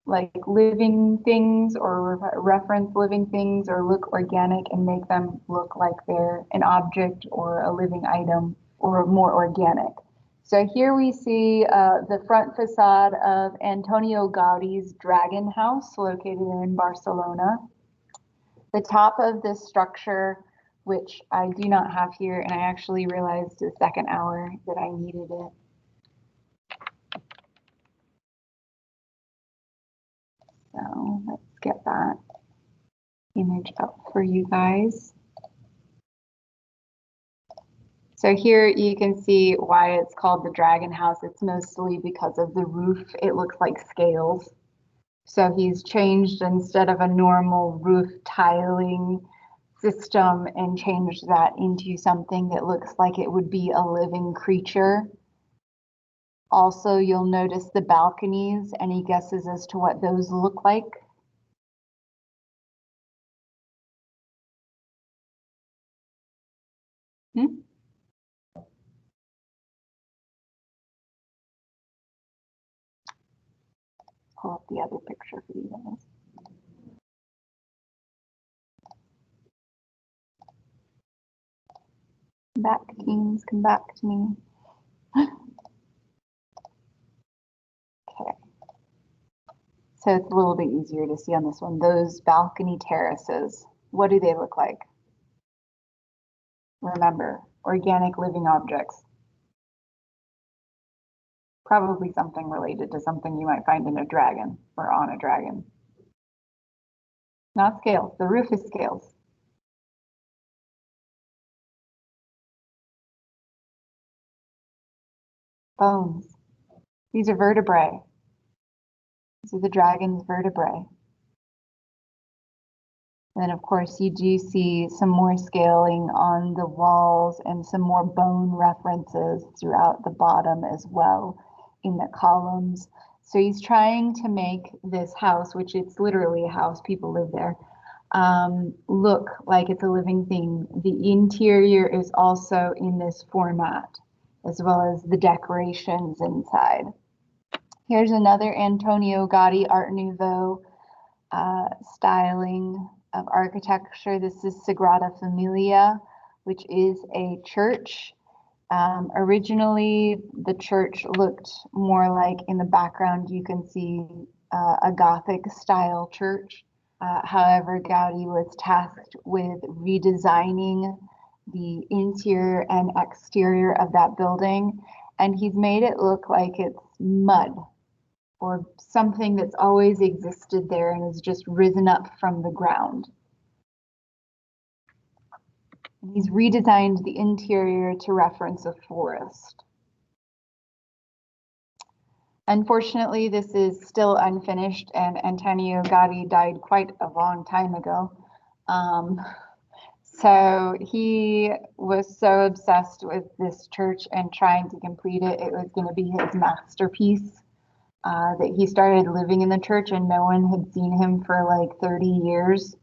like living things or reference living things or look organic and make them look like they're an object or a living item or more organic. So here we see the front facade of Antonio Gaudi's Dragon House located in Barcelona. The top of this structure, which I do not have here, and I actually realized the second hour that I needed it. So let's get that image up for you guys. So here you can see why it's called the Dragon House. It's mostly because of the roof. It looks like scales. So he's changed, instead of a normal roof tiling system, and changed that into something that looks like it would be a living creature. Also, you'll notice the balconies. Any guesses as to what those look like? Pull up the other picture for you guys. Back teams, come back to me. Okay. So it's a little bit easier to see on this one. Those balcony terraces, what do they look like? Remember, organic living objects. Probably something related to something you might find in a dragon or on a dragon. Not scales. The roof is scales. Bones. These are vertebrae. These are the dragon's vertebrae. And then of course you do see some more scaling on the walls and some more bone references throughout the bottom as well in the columns. So he's trying to make this house, which it's literally a house, people live there, look like it's a living thing. The interior is also in this format, as well as the decorations inside. Here's another Antonio Gaudi Art Nouveau styling of architecture. This is Sagrada Familia, which is a church. Originally, the church looked more like, in the background, you can see a Gothic style church. However, Gaudi was tasked with redesigning the interior and exterior of that building, and he's made it look like it's mud or something that's always existed there and has just risen up from the ground. And he's redesigned the interior to reference a forest. Unfortunately, this is still unfinished, and Antonio Gaudi died quite a long time ago. So he was so obsessed with this church and trying to complete it. It was going to be his masterpiece. That he started living in the church and no one had seen him for like 30 years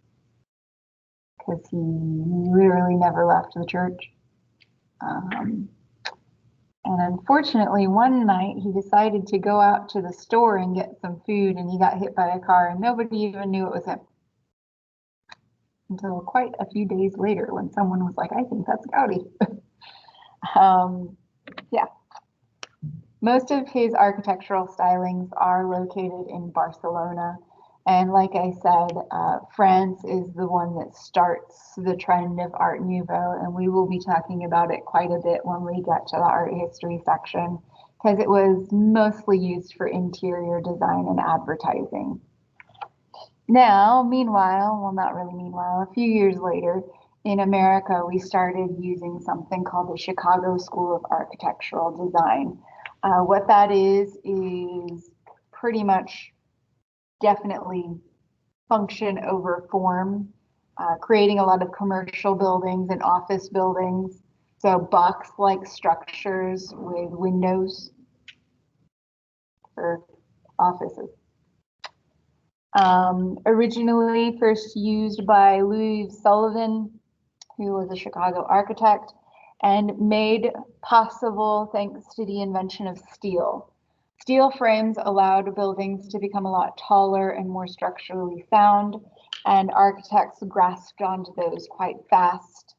because he literally never left the church. And unfortunately, one night he decided to go out to the store and get some food, and he got hit by a car and nobody even knew it was him. Until quite a few days later when someone was like, I think that's Gaudi. Yeah. Most of his architectural stylings are located in Barcelona. And like I said, France is the one that starts the trend of Art Nouveau, and we will be talking about it quite a bit when we get to the art history section, because it was mostly used for interior design and advertising. Now, meanwhile, well, not really meanwhile, a few years later, in America, we started using something called the Chicago School of Architectural Design. What that is pretty much definitely function over form, creating a lot of commercial buildings and office buildings. So box-like structures with windows for offices. Originally first used by Louis Sullivan, who was a Chicago architect, and made possible thanks to the invention of steel. Steel frames allowed buildings to become a lot taller and more structurally sound, and architects grasped onto those quite fast.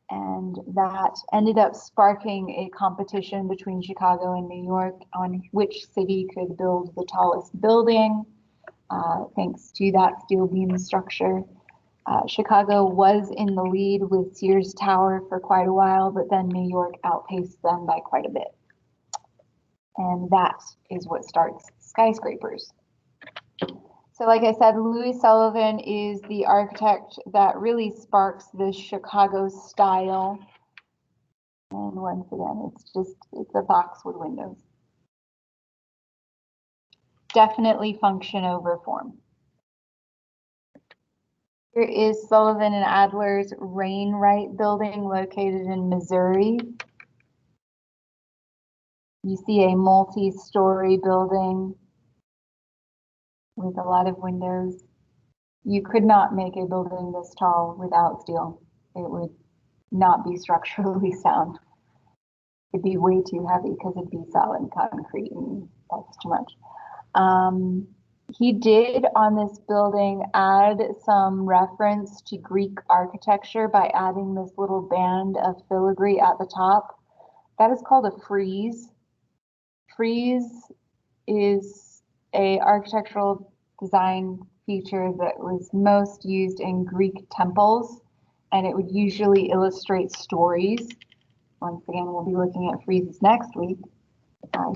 And that ended up sparking a competition between Chicago and New York on which city could build the tallest building, thanks to that steel beam structure. Chicago was in the lead with Sears Tower for quite a while, but then New York outpaced them by quite a bit. And that is what starts skyscrapers. So like I said, Louis Sullivan is the architect that really sparks the Chicago style. And once again, it's a box with windows. Definitely function over form. Here is Sullivan and Adler's Wainwright building located in Missouri. You see a multi-story building with a lot of windows. You could not make a building this tall without steel. It would not be structurally sound. It'd be way too heavy because it'd be solid concrete, and that's too much. He did on this building add some reference to Greek architecture by adding this little band of filigree at the top. That is called a frieze. Frieze is a architectural design feature that was most used in Greek temples, and it would usually illustrate stories. Once again, we'll be looking at friezes next week.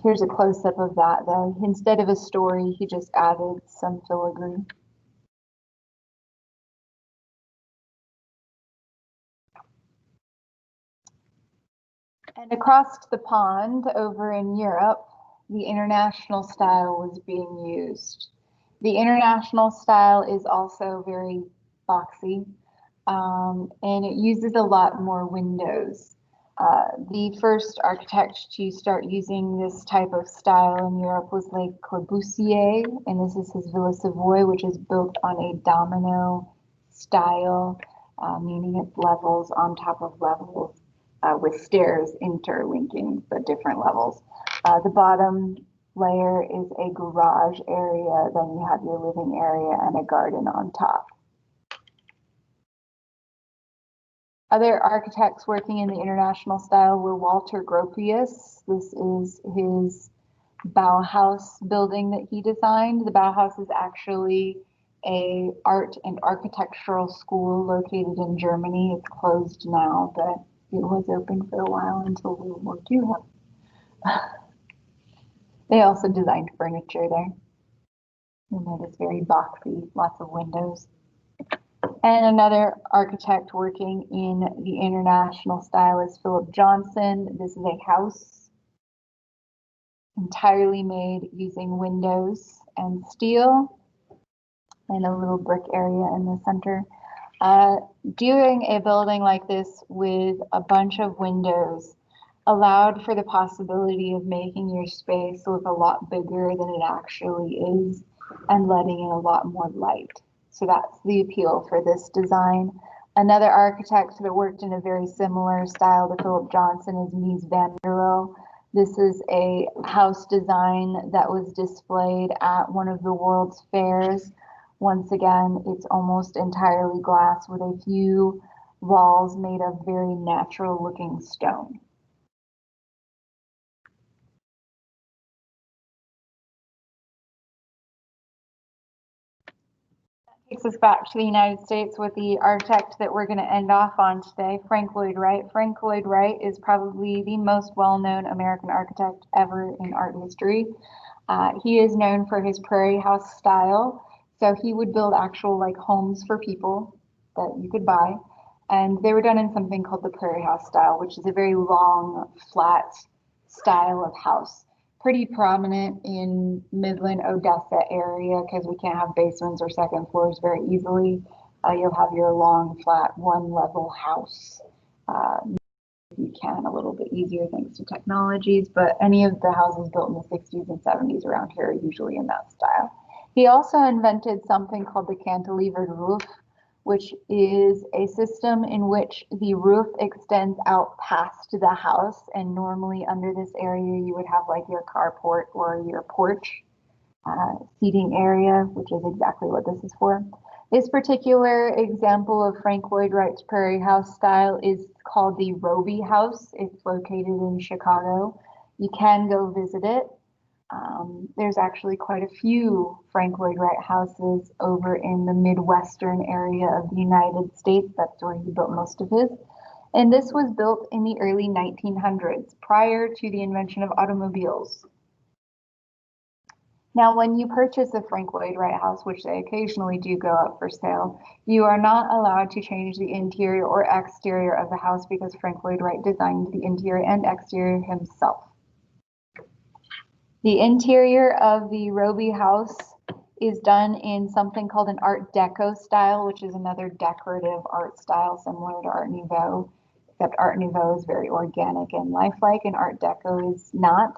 Here's a close-up of that, though. Instead of a story, he just added some filigree. And across the pond over in Europe, the international style was being used. The international style is also very boxy, and it uses a lot more windows. The first architect to start using this type of style in Europe was Le Corbusier, and this is his Villa Savoy, which is built on a domino style, meaning it's levels on top of levels with stairs interlinking the different levels. The bottom layer is a garage area, then you have your living area and a garden on top. Other architects working in the international style were Walter Gropius. This is his Bauhaus building that he designed. The Bauhaus is actually a art and architectural school located in Germany. It's closed now, but it was open for a while until World War II happened. They also designed furniture there. And it is very boxy, lots of windows. And another architect working in the international style is Philip Johnson. This is a house entirely made using windows and steel and a little brick area in the center. Doing a building like this with a bunch of windows allowed for the possibility of making your space look a lot bigger than it actually is and letting in a lot more light. So that's the appeal for this design. Another architect that worked in a very similar style to Philip Johnson is Mies van der Rohe. This is a house design that was displayed at one of the world's fairs. Once again, it's almost entirely glass with a few walls made of very natural looking stone. Takes us back to the United States with the architect that we're going to end off on today, Frank Lloyd Wright. Frank Lloyd Wright is probably the most well-known American architect ever in art history. He is known for his prairie house style. So he would build actual like homes for people that you could buy. And they were done in something called the prairie house style, which is a very long, flat style of house. Pretty prominent in Midland, Odessa area because we can't have basements or second floors very easily. You'll have your long, flat, one level house. You can a little bit easier thanks to technologies, but any of the houses built in the 60s and 70s around here are usually in that style. He also invented something called the cantilevered roof, which is a system in which the roof extends out past the house. And normally under this area, you would have like your carport or your porch seating area, which is exactly what this is for. This particular example of Frank Lloyd Wright's prairie house style is called the Roby House. It's located in Chicago. You can go visit it. There's actually quite a few Frank Lloyd Wright houses over in the Midwestern area of the United States. That's where he built most of his. And this was built in the early 1900s, prior to the invention of automobiles. Now, when you purchase a Frank Lloyd Wright house, which they occasionally do go up for sale, you are not allowed to change the interior or exterior of the house because Frank Lloyd Wright designed the interior and exterior himself. The interior of the Roby house is done in something called an Art Deco style, which is another decorative art style similar to Art Nouveau, except Art Nouveau is very organic and lifelike, and Art Deco is not.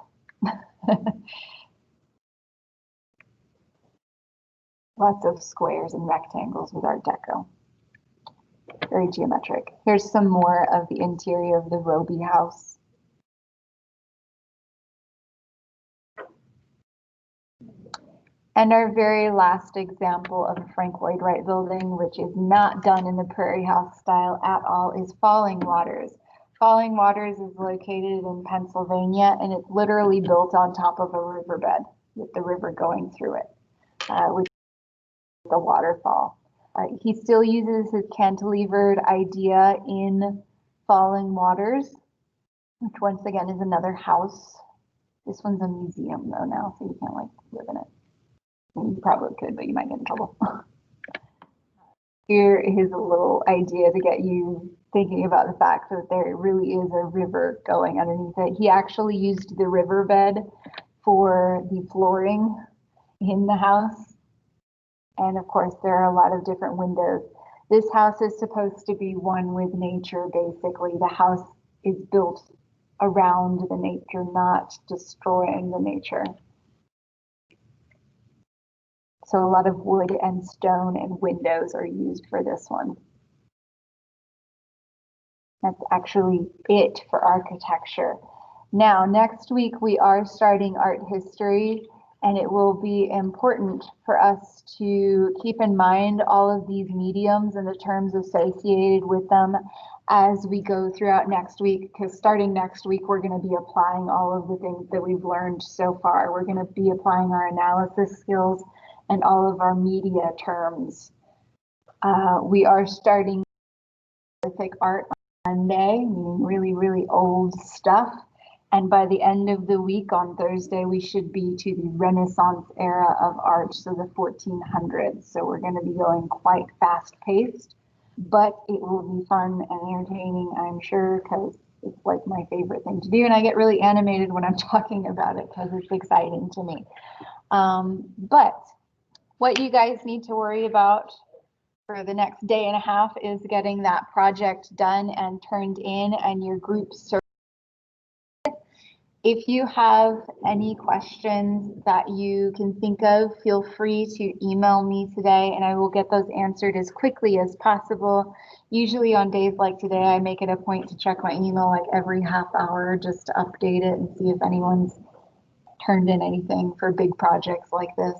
Lots of squares and rectangles with Art Deco. Very geometric. Here's some more of the interior of the Roby house. And our very last example of a Frank Lloyd Wright building, which is not done in the prairie house style at all, is Falling Waters. Falling Waters is located in Pennsylvania, and it's literally built on top of a riverbed with the river going through it, which is the waterfall. He still uses his cantilevered idea in Falling Waters, which once again is another house. This one's a museum though now, so you can't like live in it. You probably could, but you might get in trouble. Here is a little idea to get you thinking about the fact that there really is a river going underneath it. He actually used the riverbed for the flooring in the house. And of course, there are a lot of different windows. This house is supposed to be one with nature, basically. The house is built around the nature, not destroying the nature. So a lot of wood and stone and windows are used for this one. That's actually it for architecture. Now, next week we are starting art history, and it will be important for us to keep in mind all of these mediums and the terms associated with them as we go throughout next week, because starting next week, we're going to be applying all of the things that we've learned so far. We're going to be applying our analysis skills and all of our media terms. We are starting specific art on Monday, meaning really, really old stuff. And by the end of the week on Thursday, we should be to the Renaissance era of art, so the 1400s. So we're going to be going quite fast paced, but it will be fun and entertaining, I'm sure, because it's like my favorite thing to do. And I get really animated when I'm talking about it because it's exciting to me. But what you guys need to worry about for the next day and a half is getting that project done and turned in and your group survey. If you have any questions that you can think of, feel free to email me today and I will get those answered as quickly as possible. Usually on days like today, I make it a point to check my email like every half hour just to update it and see if anyone's turned in anything for big projects like this.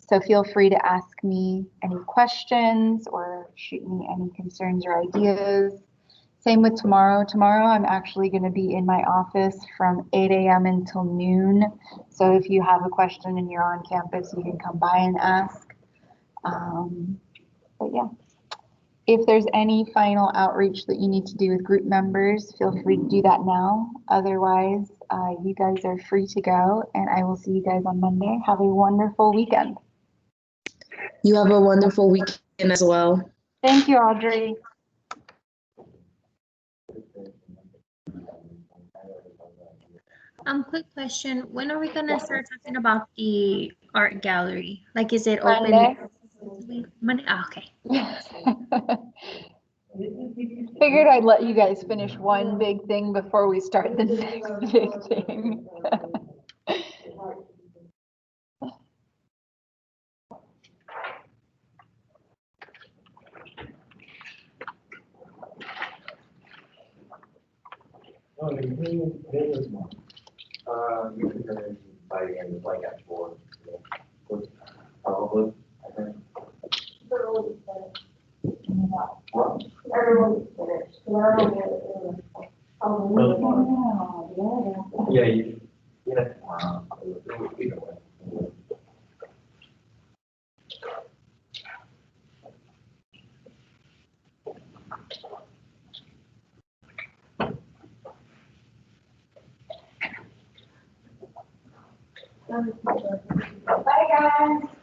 So feel free to ask me any questions or shoot me any concerns or ideas. Same with tomorrow. Tomorrow I'm actually going to be in my office from 8 a.m. until noon. So if you have a question and you're on campus, you can come by and ask. But yeah, if there's any final outreach that you need to do with group members, feel free to do that now. Otherwise, you guys are free to go, and I will see you guys on Monday. Have a wonderful weekend. You have a wonderful weekend as well. Thank you, Audrey. Quick question. When are we gonna start talking about the art gallery? Like, is it open? Monday. Monday? Oh, okay. Yes. Figured I'd let you guys finish one big thing before we start the next big thing. No, you can finish by the end of like at 4. Probably, I think. What? Everyone's finished. Yeah, you, yeah. Either way. Bye, guys.